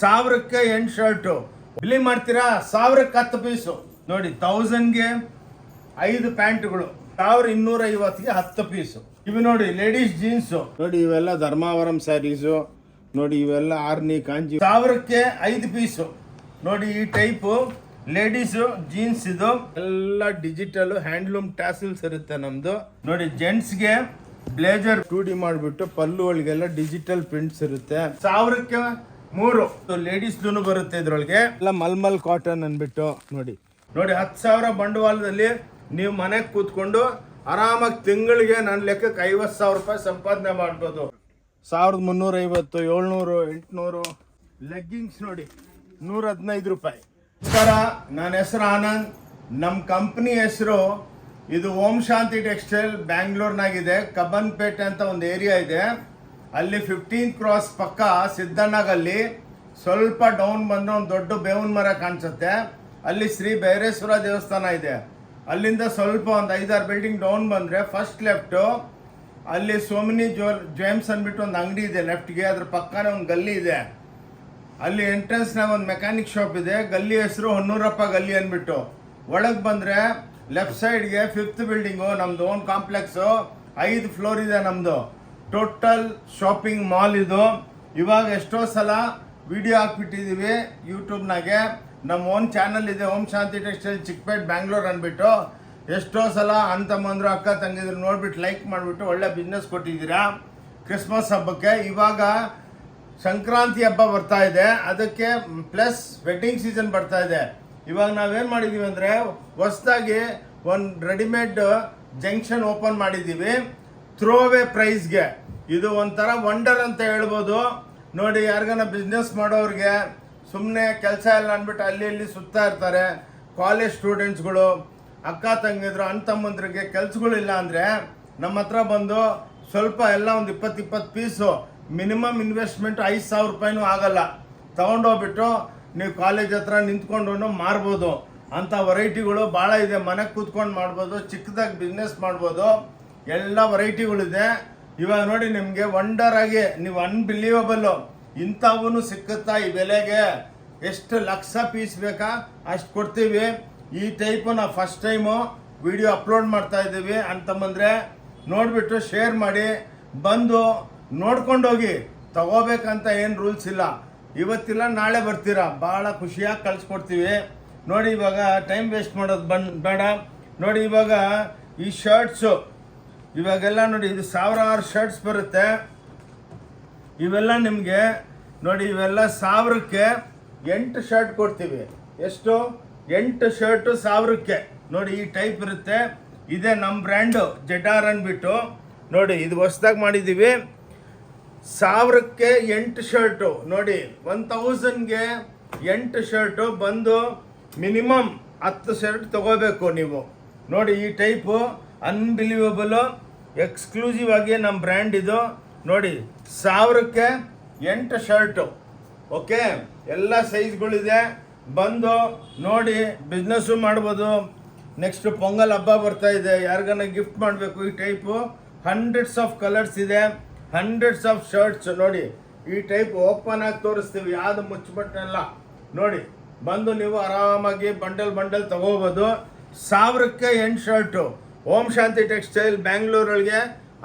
1000ಕ್ಕೆ 8 shirt ಬಿಲ್ಲಿ ಮಾಡ್ತೀರಾ. 1000ಕ್ಕೆ 10 piece ನೋಡಿ. 1000ಗೆ 5 ಪ್ಯಾಂಟ್ಗಳು, 1250ಗೆ 10 piece. ಇವು ನೋಡಿ ಲೇಡೀಸ್ ಜೀನ್ಸು ನೋಡಿ, ಇವೆಲ್ಲ ಧರ್ಮಾವರಂ ಸ್ಯಾರೀಸು ನೋಡಿ, ಇವೆಲ್ಲ ಆರ್ನಿ ಕಾಂಜಿ. 1000ಕ್ಕೆ 5 ಪೀಸು ನೋಡಿ. ಈ ಟೈಪು ಲೇಡೀಸು ಜೀನ್ಸ್ ಇದು ಎಲ್ಲ ಡಿಜಿಟಲ್ ಹ್ಯಾಂಡ್ಲೂಮ್ ಟ್ಯಾಸಲ್ಸ್ ಇರುತ್ತೆ ನಮ್ದು ನೋಡಿ. ಜೆಂಟ್ಸ್ಗೆ ಬ್ಲೇಜರ್ 2D ಮಾಡಿಬಿಟ್ಟು ಪಲ್ಲು ಒಳಗೆಲ್ಲ ಡಿಜಿಟಲ್ ಪ್ರಿಂಟ್ಸ್ ಇರುತ್ತೆ. 1000ಕ್ಕೆ 3 ಲೇಡೀಸ್ ಬರುತ್ತೆ. ಇದ್ರೊಳಗೆ ಎಲ್ಲ ಮಲ್ಮಲ್ ಕಾಟನ್ ಅನ್ಬಿಟ್ಟು ನೋಡಿ. 10,000 ಬಂಡವಾಳದಲ್ಲಿ ನೀವು ಮನೆಗೆ ಕೂತ್ಕೊಂಡು ಆರಾಮಾಗಿ ತಿಂಗಳಿಗೆ ನನ್ನ ಲೆಕ್ಕಕ್ಕೆ 50,000 ರೂಪಾಯಿ ಸಂಪಾದನೆ ಮಾಡ್ಬೋದು. 1350, 700, 800 ಲೆಗ್ಗಿಂಗ್ಸ್ ನೋಡಿ 115 ರೂಪಾಯಿ. ನಮಸ್ಕಾರ, ನನ್ನ ಹೆಸರು ಆನಂದ್. ನಮ್ಮ ಕಂಪ್ನಿ ಹೆಸರು ಇದು ಓಂ ಶಾಂತಿ ಟೆಕ್ಸ್ಟೈಲ್ ಬ್ಯಾಂಗ್ಳೂರ್ನಾಗಿದೆ. ಕಬ್ಬನ್ಪೇಟೆ ಅಂತ ಒಂದು ಏರಿಯಾ ಇದೆ. ಅಲ್ಲಿ 15th ಕ್ರಾಸ್ ಪಕ್ಕ ಸಿದ್ದಣ್ಣಗಲ್ಲಿ ಸ್ವಲ್ಪ ಡೌನ್ ಬಂದ್ರೆ ಒಂದು ದೊಡ್ಡ ಬೇವಿನ ಮರ ಕಾಣಿಸುತ್ತೆ. ಅಲ್ಲಿ ಶ್ರೀ ಭೈರೇಶ್ವರ ದೇವಸ್ಥಾನ ಇದೆ. ಅಲ್ಲಿಂದ ಸ್ವಲ್ಪ ಒಂದು 5-6 ಬಿಲ್ಡಿಂಗ್ ಡೌನ್ ಬಂದರೆ ಫಸ್ಟ್ ಲೆಫ್ಟು ಅಲ್ಲಿ ಸೋಮಿನಿ ಜೇಮ್ಸ್ ಅಂದ್ಬಿಟ್ಟು ಒಂದು ಅಂಗಡಿ ಇದೆ ಲೆಫ್ಟ್ಗೆ. ಅದ್ರ ಪಕ್ಕನೇ ಒಂದು ಗಲ್ಲಿ ಇದೆ. ಅಲ್ಲಿ ಎಂಟ್ರೆನ್ಸ್ನಾಗ ಒಂದು ಮೆಕ್ಯಾನಿಕ್ ಶಾಪ್ ಇದೆ. ಗಲ್ಲಿ ಹೆಸರು ಹೊನ್ನೂರಪ್ಪ ಗಲ್ಲಿ ಅಂದ್ಬಿಟ್ಟು. ಒಳಗೆ ಬಂದರೆ ಲೆಫ್ಟ್ ಸೈಡ್ಗೆ 5th ಬಿಲ್ಡಿಂಗು ನಮ್ಮದು ಓನ್ ಕಾಂಪ್ಲೆಕ್ಸು. 5 ಫ್ಲೋರ್ ಇದೆ ನಮ್ಮದು. ಟೋಟಲ್ ಶಾಪಿಂಗ್ ಮಾಲ್ ಇದು. ಇವಾಗ ಎಷ್ಟೋ ಸಲ ವಿಡಿಯೋ ಹಾಕ್ಬಿಟ್ಟಿದ್ದೀವಿ ಯೂಟ್ಯೂಬ್ನಾಗೆ. ನಮ್ಮ ಓನ್ ಚಾನಲ್ ಇದೆ ಓಂ ಶಾಂತಿ ಟೆಕ್ಸ್ಟೈಲ್ ಚಿಕ್ಕಪೇಟ್ ಬ್ಯಾಂಗ್ಳೂರ್ ಅಂದ್ಬಿಟ್ಟು. ಎಷ್ಟೋ ಸಲ ಅಂತಮ್ಮಂದ್ರು ಅಕ್ಕ ತಂಗಿದ್ರು ನೋಡ್ಬಿಟ್ಟು ಲೈಕ್ ಮಾಡಿಬಿಟ್ಟು ಒಳ್ಳೆ ಬಿಸ್ನೆಸ್ ಕೊಟ್ಟಿದ್ದೀರಾ ಕ್ರಿಸ್ಮಸ್ ಹಬ್ಬಕ್ಕೆ. ಇವಾಗ ಸಂಕ್ರಾಂತಿ ಹಬ್ಬ ಬರ್ತಾ ಇದೆ, ಅದಕ್ಕೆ ಪ್ಲಸ್ ವೆಡ್ಡಿಂಗ್ ಸೀಸನ್ ಬರ್ತಾ ಇದೆ. ಇವಾಗ ನಾವೇನು ಮಾಡಿದ್ದೀವಿ ಅಂದರೆ ಹೊಸದಾಗಿ ಒಂದು ರೆಡಿಮೇಡ್ ಜಂಕ್ಷನ್ ಓಪನ್ ಮಾಡಿದ್ದೀವಿ ಥ್ರೋ ಅವೇ ಪ್ರೈಸ್ಗೆ. ಇದು ಒಂಥರ ವಂಡರ್ ಅಂತ ಹೇಳ್ಬೋದು ನೋಡಿ. ಯಾರಿಗಾನ ಬಿಸ್ನೆಸ್ ಮಾಡೋರಿಗೆ ಸುಮ್ಮನೆ ಕೆಲಸ ಇಲ್ಲ ಅಂದ್ಬಿಟ್ಟು ಅಲ್ಲಿ ಇಲ್ಲಿ ಸುತ್ತಾ ಇರ್ತಾರೆ. ಕಾಲೇಜ್ ಸ್ಟೂಡೆಂಟ್ಸ್ಗಳು, ಅಕ್ಕ ತಂಗಿದ್ರು, ಅಣ್ಣ ತಮ್ಮಂದ್ರಿಗೆ ಕೆಲಸಗಳಿಲ್ಲ ಅಂದರೆ ನಮ್ಮ ಹತ್ರ ಬಂದು ಸ್ವಲ್ಪ ಎಲ್ಲ ಒಂದು 20-20 ಪೀಸು ಮಿನಿಮಮ್ ಇನ್ವೆಸ್ಟ್ಮೆಂಟ್ 5,000 ರೂಪಾಯಿನೂ ಆಗಲ್ಲ. ತೊಗೊಂಡೋಗ್ಬಿಟ್ಟು ನೀವು ಕಾಲೇಜ್ ಹತ್ರ ನಿಂತ್ಕೊಂಡು ಮಾರ್ಬೋದು. ಅಂಥ ವೆರೈಟಿಗಳು ಭಾಳ ಇದೆ. ಮನೆಗೆ ಕೂತ್ಕೊಂಡು ಮಾಡ್ಬೋದು, ಚಿಕ್ಕದಾಗಿ ಬಿಸ್ನೆಸ್ ಮಾಡ್ಬೋದು, ಎಲ್ಲ ವೆರೈಟಿಗಳಿದೆ. ಇವಾಗ ನೋಡಿ ನಿಮಗೆ ವಂಡರ್ ಆಗಿ ನೀವು ಅನ್ಬಿಲೀವಬಲ್ಲು ಇಂಥವೂ ಸಿಕ್ಕುತ್ತಾ ಈ ಬೆಲೆಗೆ. ಎಷ್ಟು ಲಕ್ಷ ಪೀಸ್ ಬೇಕಾ ಅಷ್ಟು ಕೊಡ್ತೀವಿ. ಈ ಟೈಪು ನಾವು ಫಸ್ಟ್ ಟೈಮು ವಿಡಿಯೋ ಅಪ್ಲೋಡ್ ಮಾಡ್ತಾ ಇದ್ದೀವಿ. ಅಂತಂದರೆ ನೋಡಿಬಿಟ್ಟು ಶೇರ್ ಮಾಡಿ, ಬಂದು ನೋಡ್ಕೊಂಡೋಗಿ. ತಗೋಬೇಕಂತ ಏನು ರೂಲ್ಸ್ ಇಲ್ಲ. ಇವತ್ತಿಲ್ಲ ನಾಳೆ ಬರ್ತೀರಾ, ಭಾಳ ಖುಷಿಯಾಗಿ ಕಳಿಸ್ಕೊಡ್ತೀವಿ ನೋಡಿ. ಇವಾಗ ಟೈಮ್ ವೇಸ್ಟ್ ಮಾಡೋದು ಬೇಡ ನೋಡಿ. ಇವಾಗ ಈ ಶರ್ಟ್ಸು ಇವಾಗೆಲ್ಲ ನೋಡಿ, ಇದು 1000 ಶರ್ಟ್ಸ್ ಬರುತ್ತೆ. ಇವೆಲ್ಲ ನಿಮಗೆ ನೋಡಿ, ಇವೆಲ್ಲ 1000ಕ್ಕೆ 8 ಶರ್ಟ್ ಕೊಡ್ತೀವಿ. ಎಷ್ಟು? 8 ಶರ್ಟು 1000ಕ್ಕೆ ನೋಡಿ. ಈ ಟೈಪ್ ಇರುತ್ತೆ. ಇದೇ ನಮ್ಮ ಬ್ರ್ಯಾಂಡು ಜೆಡಾರ್ ಅಂದ್ಬಿಟ್ಟು ನೋಡಿ. ಇದು ಹೊಸದಾಗಿ ಮಾಡಿದ್ದೀವಿ. 1000ಕ್ಕೆ 8 ಶರ್ಟು ನೋಡಿ. 1000ಗೆ 8 ಶರ್ಟು ಬಂದು ಮಿನಿಮಮ್ 10 ಶರ್ಟ್ ತಗೋಬೇಕು ನೀವು ನೋಡಿ. ಈ ಟೈಪು ಅನ್ಬಿಲೀವಬಲು ಎಕ್ಸ್ಕ್ಲೂಸಿವ್ ಆಗಿ ನಮ್ಮ ಬ್ರ್ಯಾಂಡ್ ಇದು ನೋಡಿ. 1000ಕ್ಕೆ 8 ಶರ್ಟು. ಓಕೆ, ಎಲ್ಲ ಸೈಜ್ಗಳಿದೆ. ಬಂದು ನೋಡಿ ಬಿಸ್ನೆಸ್ಸು ಮಾಡ್ಬೋದು. ನೆಕ್ಸ್ಟ್ ಪೊಂಗಲ್ ಹಬ್ಬ ಬರ್ತಾ ಇದೆ, ಯಾರಿಗಾನ ಗಿಫ್ಟ್ ಮಾಡಬೇಕು. ಈ ಟೈಪು ಹಂಡ್ರೆಡ್ಸ್ ಆಫ್ ಕಲರ್ಸ್ ಇದೆ, ಹಂಡ್ರೆಡ್ಸ್ ಆಫ್ ಶರ್ಟ್ಸ್ ನೋಡಿ. ಈ ಟೈಪ್ ಓಪನ್ ಆಗಿ ತೋರಿಸ್ತೀವಿ, ಯಾವುದು ಮುಚ್ಚಬಟ್ಟೆಲ್ಲ ನೋಡಿ. ಬಂದು ನೀವು ಆರಾಮಾಗಿ ಬಂಡಲ್ ತಗೋಬೋದು. 1000ಕ್ಕೆ 8 ಶರ್ಟು ಓಂ ಶಾಂತಿ ಟೆಕ್ಸ್ಟೈಲ್ ಬ್ಯಾಂಗ್ಳೂರೊಳಗೆ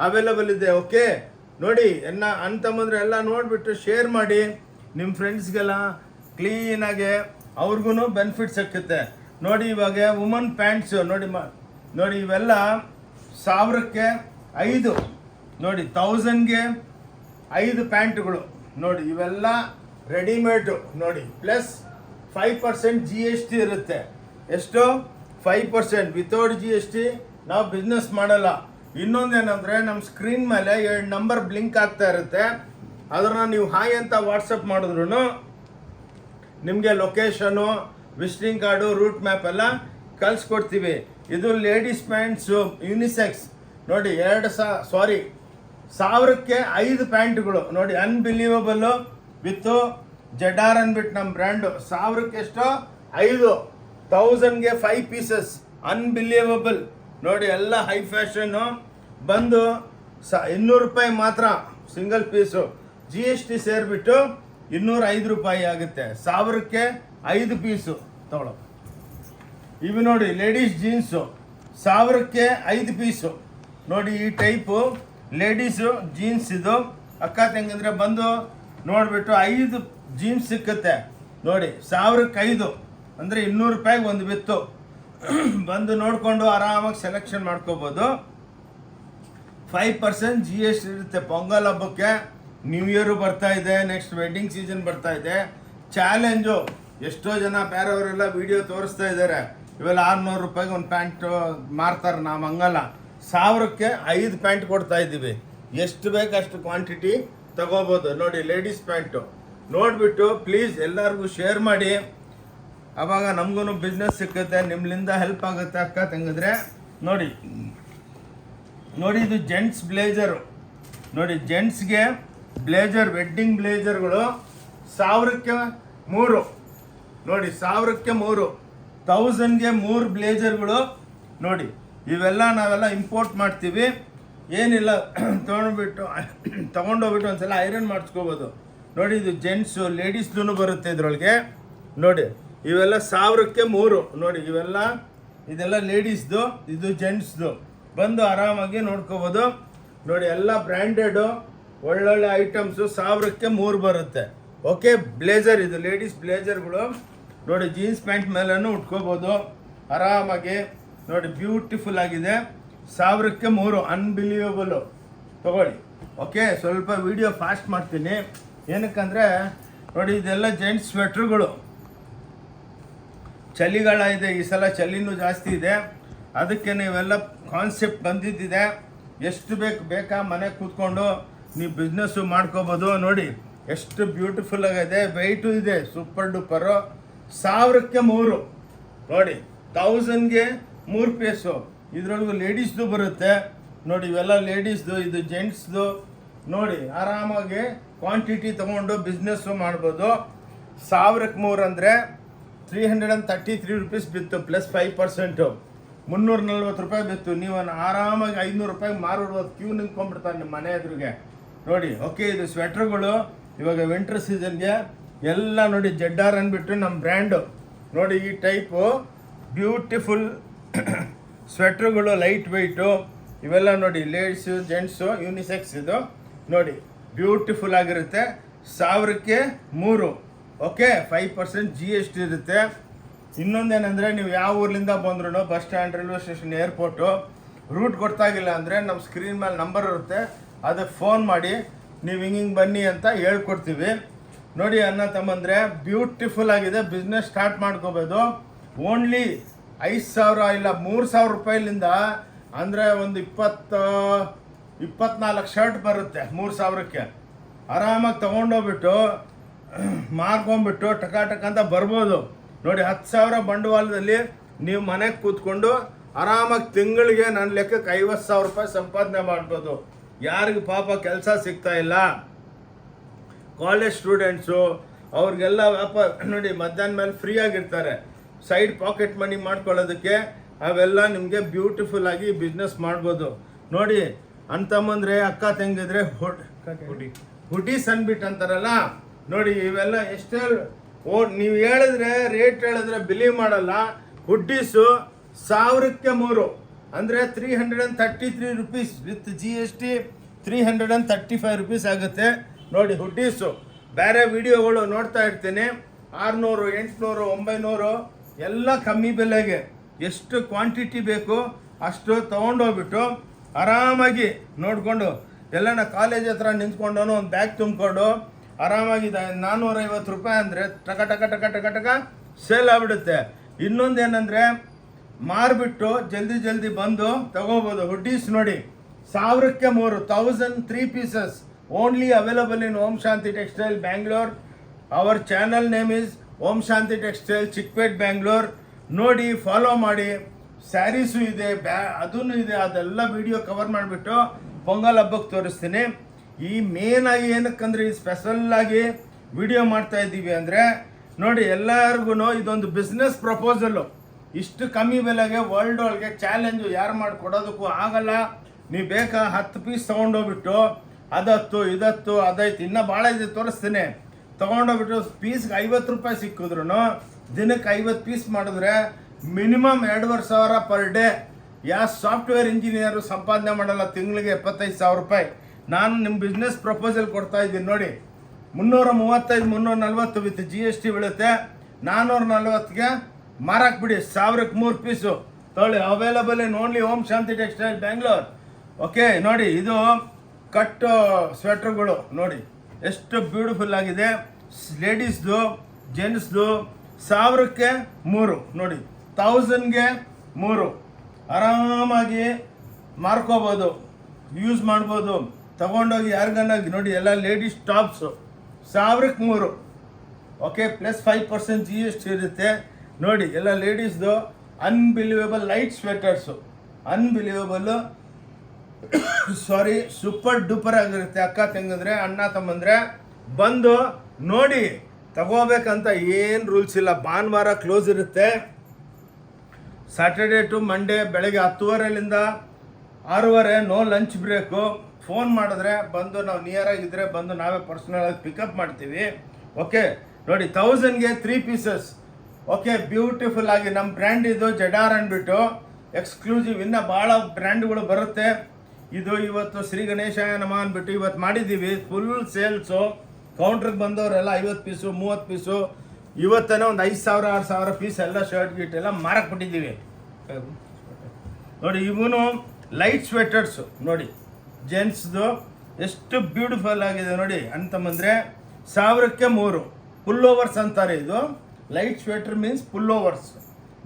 ಅವೈಲೇಬಲ್ ಇದೆ. ಓಕೆ ನೋಡಿ, ಅಂತಂದ್ರೆ ಎಲ್ಲ ನೋಡಿಬಿಟ್ಟು ಶೇರ್ ಮಾಡಿ ನಿಮ್ಮ ಫ್ರೆಂಡ್ಸ್ಗೆಲ್ಲ ಕ್ಲೀನಾಗೆ, ಅವ್ರಿಗೂ ಬೆನಿಫಿಟ್ ಸಿಕ್ಕುತ್ತೆ ನೋಡಿ. ಇವಾಗ ವುಮನ್ ಪ್ಯಾಂಟ್ಸು ನೋಡಿ ಇವೆಲ್ಲ 1000ಕ್ಕೆ 5 ನೋಡಿ. 1000ಗೆ 5 ಪ್ಯಾಂಟ್ಗಳು ನೋಡಿ. ಇವೆಲ್ಲ ರೆಡಿಮೇಡು ನೋಡಿ. ಪ್ಲಸ್ 5% GST ಇರುತ್ತೆ. ಎಷ್ಟು? 5%. ವಿತೌಟ್ GST ನಾವು ಬಿಸ್ನೆಸ್ ಮಾಡಲ್ಲ. ಇನ್ನೊಂದೇನಂದರೆ ನಮ್ಮ ಸ್ಕ್ರೀನ್ ಮೇಲೆ 2 ನಂಬರ್ ಬ್ಲಿಂಕ್ ಆಗ್ತಾ ಇರುತ್ತೆ. ಅದನ್ನು ನೀವು ಹಾಯ್ ಅಂತ ವಾಟ್ಸಪ್ ಮಾಡಿದ್ರು ನಿಮಗೆ location, visiting card, route map ಎಲ್ಲ ಕಳಿಸ್ಕೊಡ್ತೀವಿ. ಇದು ಲೇಡೀಸ್ ಪ್ಯಾಂಟ್ಸು ಯೂನಿಸೆಕ್ಸ್ ನೋಡಿ. 1000ಕ್ಕೆ 5 ಪ್ಯಾಂಟ್ಗಳು ನೋಡಿ. ಅನ್ಬಿಲೀವಬಲ್ಲು ವಿತ್ತು ಜೆಡಾರ್ ಅಂದ್ಬಿಟ್ಟು ನಮ್ಮ ಬ್ರ್ಯಾಂಡು. 1000ಕ್ಕೆ ಎಷ್ಟು? 5. 1000ಗೆ 5 ಪೀಸಸ್. ಅನ್ಬಿಲೀವಬಲ್ ನೋಡಿ. ಎಲ್ಲ ಹೈ ಫ್ಯಾಷನ್ನು. ಬಂದು 200 ರೂಪಾಯಿ ಮಾತ್ರ ಸಿಂಗಲ್ ಪೀಸು. GST ಸೇರಿಬಿಟ್ಟು 205 ರೂಪಾಯಿ ಆಗುತ್ತೆ. 1000ಕ್ಕೆ 5 ಪೀಸು ತಗೊಳ್ಳೋ. ಇವು ನೋಡಿ ಲೇಡೀಸ್ ಜೀನ್ಸು 1000ಕ್ಕೆ 5 ಪೀಸು ನೋಡಿ. ಈ ಟೈಪು ಲೇಡೀಸು ಜೀನ್ಸ್ ಇದು. ಅಕ್ಕ ತಂಗಂದ್ರೆ ಬಂದು ನೋಡಿಬಿಟ್ಟು 5 ಜೀನ್ಸ್ ಸಿಕ್ಕುತ್ತೆ ನೋಡಿ. 1000ಕ್ಕೆ 5 ಅಂದರೆ 200 ರೂಪಾಯಿಗೆ ಒಂದು ಬಿತ್ತು. ಬಂದು ನೋಡಿಕೊಂಡು ಆರಾಮಾಗಿ ಸೆಲೆಕ್ಷನ್ ಮಾಡ್ಕೋಬೋದು. 5% GST ಇರುತ್ತೆ. ಪೊಂಗಲ್ ಹಬ್ಬಕ್ಕೆ, ನ್ಯೂ ಇಯರು ಬರ್ತಾ ಇದೆ, ನೆಕ್ಸ್ಟ್ ವೆಡ್ಡಿಂಗ್ ಸೀಸನ್ ಬರ್ತಾ ಇದೆ. ಚಾಲೆಂಜು ಎಷ್ಟೋ ಜನ ಬೇರೆಯವರೆಲ್ಲ ವಿಡಿಯೋ ತೋರಿಸ್ತಾ ಇದ್ದಾರೆ. ಇವೆಲ್ಲ 600 ರೂಪಾಯಿಗೆ ಒಂದು ಪ್ಯಾಂಟ್ ಮಾರ್ತಾರೆ. ನಾವು ಹಂಗಲ್ಲ, 1000ಕ್ಕೆ 5 ಪ್ಯಾಂಟ್ ಕೊಡ್ತಾ ಇದ್ದೀವಿ. ಎಷ್ಟು ಬೇಕು ಅಷ್ಟು ಕ್ವಾಂಟಿಟಿ ತಗೋಬೋದು ನೋಡಿ. ಲೇಡೀಸ್ ಪ್ಯಾಂಟು ನೋಡಿಬಿಟ್ಟು ಪ್ಲೀಸ್ ಎಲ್ಲರಿಗೂ ಶೇರ್ ಮಾಡಿ. ಆವಾಗ ನಮಗೂ ಬಿಸ್ನೆಸ್ ಸಿಕ್ಕುತ್ತೆ, ನಿಮ್ಮಿಂದ ಹೆಲ್ಪ್ ಆಗುತ್ತೆ ಅಕ್ಕ ತಂಗಿದ್ರೆ. ನೋಡಿ ನೋಡಿ ಇದು ಜೆಂಟ್ಸ್ ಬ್ಲೇಜರು ನೋಡಿ. ಜೆಂಟ್ಸ್ಗೆ ಬ್ಲೇಜರ್, ವೆಡ್ಡಿಂಗ್ ಬ್ಲೇಜರ್ಗಳು 1000ಕ್ಕೆ 3 ನೋಡಿ. 1000ಕ್ಕೆ 3, 1000ಗೆ 3 ಬ್ಲೇಜರ್ಗಳು ನೋಡಿ. ಇವೆಲ್ಲ ನಾವೆಲ್ಲ ಇಂಪೋರ್ಟ್ ಮಾಡ್ತೀವಿ. ಏನಿಲ್ಲ, ತೊಗೊಂಡೋಗ್ಬಿಟ್ಟು ಒಂದ್ಸಲ ಐರನ್ ಮಾಡಿಸ್ಕೋಬೋದು ನೋಡಿ. ಇದು ಜೆಂಟ್ಸು, ಲೇಡೀಸ್ದು ಬರುತ್ತೆ ಇದರೊಳಗೆ ನೋಡಿ. ಇವೆಲ್ಲ 1000ಕ್ಕೆ 3 ನೋಡಿ. ಇದೆಲ್ಲ ಲೇಡೀಸ್ದು, ಇದು ಜೆಂಟ್ಸ್ದು. ಬಂದು ಆರಾಮಾಗಿ ನೋಡ್ಕೋಬೋದು ನೋಡಿ. ಎಲ್ಲ ಬ್ರ್ಯಾಂಡೆಡು ಒಳ್ಳೊಳ್ಳೆ ಐಟಮ್ಸು 1000ಕ್ಕೆ 3 ಬರುತ್ತೆ. ಓಕೆ, ಬ್ಲೇಜರ್ ಇದು ಲೇಡೀಸ್ ಬ್ಲೇಜರ್ಗಳು ನೋಡಿ. ಜೀನ್ಸ್ ಪ್ಯಾಂಟ್ ಮೇಲೂ ಉಟ್ಕೋಬೋದು ಆರಾಮಾಗಿ ನೋಡಿ. ಬ್ಯೂಟಿಫುಲ್ ಆಗಿದೆ. 1000ಕ್ಕೆ 3 ಅನ್ಬಿಲೀವಬಲು. ತಗೊಳ್ಳಿ. ಓಕೆ, ಸ್ವಲ್ಪ ವಿಡಿಯೋ ಫಾಸ್ಟ್ ಮಾಡ್ತೀನಿ. ಏನಕ್ಕಂದರೆ ನೋಡಿ, ಇದೆಲ್ಲ ಜೆಂಟ್ಸ್ ಸ್ವೆಟ್ರುಗಳು. ಚಳಿಗಾಲ ಇದೆ, ಈ ಸಲ ಚಳಿನೂ ಜಾಸ್ತಿ ಇದೆ. ಅದಕ್ಕೆ ನೀವೆಲ್ಲ ಕಾನ್ಸೆಪ್ಟ್ ಬಂದಿದ್ದಿದೆ. ಎಷ್ಟು ಬೇಕಾ ಮನೆಗೆ ಕೂತ್ಕೊಂಡು ನೀವು ಬಿಸ್ನೆಸ್ಸು ಮಾಡ್ಕೋಬೋದು ನೋಡಿ. ಎಷ್ಟು ಬ್ಯೂಟಿಫುಲ್ ಆಗಿದೆ, ವೆಯ್ಟು ಇದೆ, ಸೂಪರ್ ಡೂಪರು. 1000ಕ್ಕೆ 3 ನೋಡಿ. 1000ಗೆ 3 ಪೀಸು. ಇದರೊಳಗೂ ಲೇಡೀಸ್ದು ಬರುತ್ತೆ ನೋಡಿ. ಇವೆಲ್ಲ ಲೇಡೀಸ್ದು, ಇದು ಜೆಂಟ್ಸ್ದು ನೋಡಿ. ಆರಾಮಾಗಿ ಕ್ವಾಂಟಿಟಿ ತೊಗೊಂಡು ಬಿಸ್ನೆಸ್ಸು ಮಾಡ್ಬೋದು. 1000ಕ್ಕೆ 3 ಅಂದರೆ 333 ರೂಪೀಸ್ ಬಿತ್ತು, ಪ್ಲಸ್ 5%. 340 ರೂಪಾಯಿ ಬಿತ್ತು. ನೀವು ಆರಾಮಾಗಿ 500 ರೂಪಾಯಿಗೆ ಮಾರ್ಬಿಡ್ಬೋದು. ಕ್ಯೂ ನಿಂತ್ಕೊಂಡ್ಬಿಡ್ತಾರೆ ನಿಮ್ಮ ಮನೆ ಎದುರಿಗೆ ನೋಡಿ. ಓಕೆ, ಇದು ಸ್ವೆಟ್ರುಗಳು ಇವಾಗ ವಿಂಟರ್ ಸೀಸನ್ಗೆ ಎಲ್ಲ ನೋಡಿ. ಜಡ್ಡಾರ್ ಅಂದ್ಬಿಟ್ಟು ನಮ್ಮ ಬ್ರ್ಯಾಂಡು ನೋಡಿ. ಈ ಟೈಪು ಬ್ಯೂಟಿಫುಲ್ ಸ್ವೆಟ್ರುಗಳು, ಲೈಟ್ ವೆಯ್ಟು. ಇವೆಲ್ಲ ನೋಡಿ, ಲೇಡೀಸು ಜೆಂಟ್ಸು ಯೂನಿಸೆಕ್ಸ್ ಇದು ನೋಡಿ. ಬ್ಯೂಟಿಫುಲ್ ಆಗಿರುತ್ತೆ. 1000ಕ್ಕೆ 3 ಓಕೆ. 5% GST ಇರುತ್ತೆ. ಇನ್ನೊಂದೇನೆಂದರೆ, ನೀವು ಯಾವ ಊರ್ಲಿಂದ ಬಂದ್ರೂ bus stand, railway station, airport route ಗೊತ್ತಾಗಿಲ್ಲ ಅಂದರೆ ನಮ್ಮ ಸ್ಕ್ರೀನ್ ಮೇಲೆ ನಂಬರ್ ಇರುತ್ತೆ, ಅದಕ್ಕೆ ಫೋನ್ ಮಾಡಿ ನೀವು ಹಿಂಗೆ ಬನ್ನಿ ಅಂತ ಹೇಳ್ಕೊಡ್ತೀವಿ ನೋಡಿ. ಅಣ್ಣ ತಮ್ಮಂದರೆ ಬ್ಯೂಟಿಫುಲ್ ಆಗಿದೆ. ಬಿಸ್ನೆಸ್ ಸ್ಟಾರ್ಟ್ ಮಾಡ್ಕೋಬೋದು. ಓನ್ಲಿ 5,000 ಇಲ್ಲ 3,000 ರೂಪಾಯಿಲಿಂದ ಅಂದರೆ ಒಂದು 24 ಶರ್ಟ್ ಬರುತ್ತೆ 3,000ಕ್ಕೆ. ಆರಾಮಾಗಿ ತೊಗೊಂಡೋಗ್ಬಿಟ್ಟು ಮಾರ್ಕೊಂಬಿಟ್ಟು ಟಕ ಅಂತ ಬರ್ಬೋದು ನೋಡಿ. 10,000 ಬಂಡವಾಳದಲ್ಲಿ ನೀವು ಮನೆಗೆ ಕೂತ್ಕೊಂಡು ಆರಾಮಾಗಿ ತಿಂಗಳಿಗೆ ನನ್ನ ಲೆಕ್ಕಕ್ಕೆ 50,000 ರೂಪಾಯಿ ಸಂಪಾದನೆ ಮಾಡ್ಬೋದು. ಯಾರಿಗೆ ಪಾಪ ಕೆಲಸ ಸಿಗ್ತಾ ಇಲ್ಲ, ಕಾಲೇಜ್ ಸ್ಟೂಡೆಂಟ್ಸು, ಅವ್ರಿಗೆಲ್ಲ ವ್ಯಾಪಾರ ನೋಡಿ. ಮಧ್ಯಾಹ್ನ ಮೇಲೆ ಫ್ರೀ ಆಗಿರ್ತಾರೆ, ಸೈಡ್ ಪಾಕೆಟ್ ಮನಿ ಮಾಡ್ಕೊಳ್ಳೋದಕ್ಕೆ ಅವೆಲ್ಲ ನಿಮಗೆ ಬ್ಯೂಟಿಫುಲ್ ಆಗಿ ಬಿಸ್ನೆಸ್ ಮಾಡ್ಬೋದು ನೋಡಿ. ಅಂತಂದ್ರೆ ಅಕ್ಕ ತಂಗಿದ್ರೆ ಹುಡೀಸ್ ಅಂದ್ಬಿಟ್ಟು ಅಂತಾರಲ್ಲ ನೋಡಿ. ಇವೆಲ್ಲ ಎಷ್ಟೇ ನೀವು ಹೇಳಿದ್ರೆ, ರೇಟ್ ಹೇಳಿದ್ರೆ ಬಿಲೀವ್ ಮಾಡಲ್ಲ. ಹುಡ್ಡೀಸು 1000ಕ್ಕೆ 3 ಅಂದರೆ 333 ರೂಪೀಸ್ ವಿತ್ GST 335 ರೂಪೀಸ್ ಆಗುತ್ತೆ ನೋಡಿ. ಹುಡ್ಡೀಸು ಬೇರೆ ವಿಡಿಯೋಗಳು ನೋಡ್ತಾ ಇರ್ತೀನಿ. 600, 800, 900 ಎಲ್ಲ ಕಮ್ಮಿ ಬೆಲೆಗೆ. ಎಷ್ಟು ಕ್ವಾಂಟಿಟಿ ಬೇಕು ಅಷ್ಟು ತೊಗೊಂಡೋಗ್ಬಿಟ್ಟು ಆರಾಮಾಗಿ ನೋಡಿಕೊಂಡು ಎಲ್ಲನ ಕಾಲೇಜ್ ಹತ್ರ ನಿಂತ್ಕೊಂಡು ಒಂದು ಬ್ಯಾಗ್ ತುಂಬಿಕೊಂಡು ಆರಾಮಾಗಿ 450 ರೂಪಾಯಿ ಅಂದರೆ ಟಕ ಟಕ ಟಕ ಟಕ ಟಕ ಸೇಲ್ ಆಗಿಬಿಡುತ್ತೆ. ಇನ್ನೊಂದೇನೆಂದರೆ ಮಾರ್ಬಿಟ್ಟು ಜಲ್ದಿ ಬಂದು ತಗೋಬೋದು. ಹುಡ್ಡೀಸ್ ನೋಡಿ 1000ಕ್ಕೆ 3, 1003 pieces only available in Om Shanti textile Bangalore. Our channel name is Om Shanti textile, Chickpet, Bangalore. ನೋಡಿ, ಫಾಲೋ ಮಾಡಿ. ಸ್ಯಾರೀಸು ಇದೆ, ಅದೂ ಇದೆ. ಅದೆಲ್ಲ ವಿಡಿಯೋ ಕವರ್ ಮಾಡಿಬಿಟ್ಟು ಪೊಂಗಲ್ ಹಬ್ಬಕ್ಕೆ ತೋರಿಸ್ತೀನಿ. ಈ ಮೇನಾಗಿ ಏನಕ್ಕಂದ್ರೆ ಈ ಸ್ಪೆಷಲ್ಲಾಗಿ ವಿಡಿಯೋ ಮಾಡ್ತಾ ಇದ್ದೀವಿ ಅಂದರೆ ನೋಡಿ, ಎಲ್ಲರಿಗೂ ಇದೊಂದು ಬಿಸ್ನೆಸ್ ಪ್ರಪೋಸಲ್ಲು. ಇಷ್ಟು ಕಮ್ಮಿ ಬೆಲೆಗೆ ವರ್ಲ್ಡ್ ಒಳಗೆ ಚಾಲೆಂಜು ಯಾರು ಮಾಡಿಕೊಡೋದಕ್ಕೂ ಆಗಲ್ಲ. ನೀವು ಬೇಕಾ 10 ಪೀಸ್ ತೊಗೊಂಡೋಗ್ಬಿಟ್ಟು ಅದತ್ತು ಇದತ್ತು ಅದೈತು ಇನ್ನೂ ಭಾಳ ಇದೆ ತೋರಿಸ್ತೀನಿ. ತೊಗೊಂಡೋಗ್ಬಿಟ್ಟು ಪೀಸ್ಗೆ 50 ರೂಪಾಯಿ ಸಿಕ್ಕಿದ್ರು ದಿನಕ್ಕೆ 50 ಪೀಸ್ ಮಾಡಿದ್ರೆ ಮಿನಿಮಮ್ 2,500 ಪರ್ ಡೇ. ಯಾವ ಸಾಫ್ಟ್ವೇರ್ ಇಂಜಿನಿಯರು ಸಂಪಾದನೆ ಮಾಡಲ್ಲ ತಿಂಗಳಿಗೆ 75,000 ರೂಪಾಯಿ. ನಾನು ನಿಮ್ಮ ಬಿಸ್ನೆಸ್ ಪ್ರಪೋಸಲ್ ಕೊಡ್ತಾ ಇದ್ದೀನಿ ನೋಡಿ. 335 340 ವಿತ್ GST ಬೀಳುತ್ತೆ. 440ಗೆ ಮಾರಕ್ಕೆ ಬಿಡಿ, 1000ಕ್ಕೆ 3 ಪೀಸು ತೊಗೊಳ್ಳಿ. Available in only Om Shanti textile Bangalore. Okay ನೋಡಿ, ಇದು ಕಟ್ ಸ್ವೆಟರ್ಗಳು ನೋಡಿ ಎಷ್ಟು ಬ್ಯೂಟಿಫುಲ್ ಆಗಿದೆ. ಲೇಡೀಸ್ದು ಜೆಂಟ್ಸ್ದು 1000ಕ್ಕೆ 3 ನೋಡಿ, 1000ಗೆ 3 ಆರಾಮಾಗಿ ಮಾರ್ಕೋಬೋದು, ಯೂಸ್ ಮಾಡ್ಬೋದು. ತಗೊಂಡೋಗಿ ಯಾರಿಗನ್ನಾಗಿ ನೋಡಿ, ಎಲ್ಲ ಲೇಡೀಸ್ ಟಾಪ್ಸು 1000ಕ್ಕೆ 3. ಓಕೆ, ಪ್ಲಸ್ 5% GST ಇರುತ್ತೆ ನೋಡಿ. ಎಲ್ಲ ಲೇಡೀಸ್ದು unbelievable light sweaters, unbelievable sorry super duper ಆಗಿರುತ್ತೆ. ಅಕ್ಕ ತಂಗಿದ್ರೆ ಅಣ್ಣ ತಮ್ಮಂದ್ರೆ ಬಂದು ನೋಡಿ ತಗೋಬೇಕಂತ ಏನು ರೂಲ್ಸ್ ಇಲ್ಲ. ಭಾನುವಾರ ಕ್ಲೋಸ್ ಇರುತ್ತೆ. ಸ್ಯಾಟರ್ಡೇ ಟು ಮಂಡೇ ಬೆಳಗ್ಗೆ 10:30ಲಿಂದ 6:30 ನೋ ಲಂಚ್ ಬ್ರೇಕು. ಫೋನ್ ಮಾಡಿದ್ರೆ ಬಂದು ನಾವು ನಿಯರ್ ಆಗಿದ್ದರೆ ಬಂದು ನಾವೇ ಪರ್ಸ್ನಲ್ ಆಗಿ ಪಿಕಪ್ ಮಾಡ್ತೀವಿ. ಓಕೆ ನೋಡಿ, 1000ಗೆ 3 ಪೀಸಸ್. ಓಕೆ, ಬ್ಯೂಟಿಫುಲ್ ಆಗಿ ನಮ್ಮ ಬ್ರ್ಯಾಂಡ್ ಇದು ಜಡಾರ್ ಅಂದ್ಬಿಟ್ಟು ಎಕ್ಸ್ಕ್ಲೂಸಿವ್. ಇನ್ನು ಭಾಳ ಬ್ರ್ಯಾಂಡ್ಗಳು ಬರುತ್ತೆ. ಇದು ಇವತ್ತು ಶ್ರೀ ಗಣೇಶಾಯ ನಮ ಅಂದ್ಬಿಟ್ಟು ಇವತ್ತು ಮಾಡಿದ್ದೀವಿ. Full sales. ಕೌಂಟ್ರಿಗೆ ಬಂದವರೆಲ್ಲ 50 ಪೀಸು 30 ಪೀಸು ಇವತ್ತೇನೋ ಒಂದು 5,000 6,000 ಪೀಸ್ ಎಲ್ಲ ಶರ್ಟ್ ಗೀಟ್ ಎಲ್ಲ ಮಾರಕ್ಕೆ ಬಿಟ್ಟಿದ್ದೀವಿ ನೋಡಿ. ಇವನು ಲೈಟ್ ಸ್ವೆಟರ್ಸು ನೋಡಿ, ಜೆಂಟ್ಸ್ದು ಎಷ್ಟು ಬ್ಯೂಟಿಫುಲ್ ಆಗಿದೆ ನೋಡಿ. ಅಂತಂದರೆ 1000ಕ್ಕೆ 3 ಫುಲ್ ಓವರ್ಸ್ ಅಂತಾರೆ. ಇದು light sweater means full overs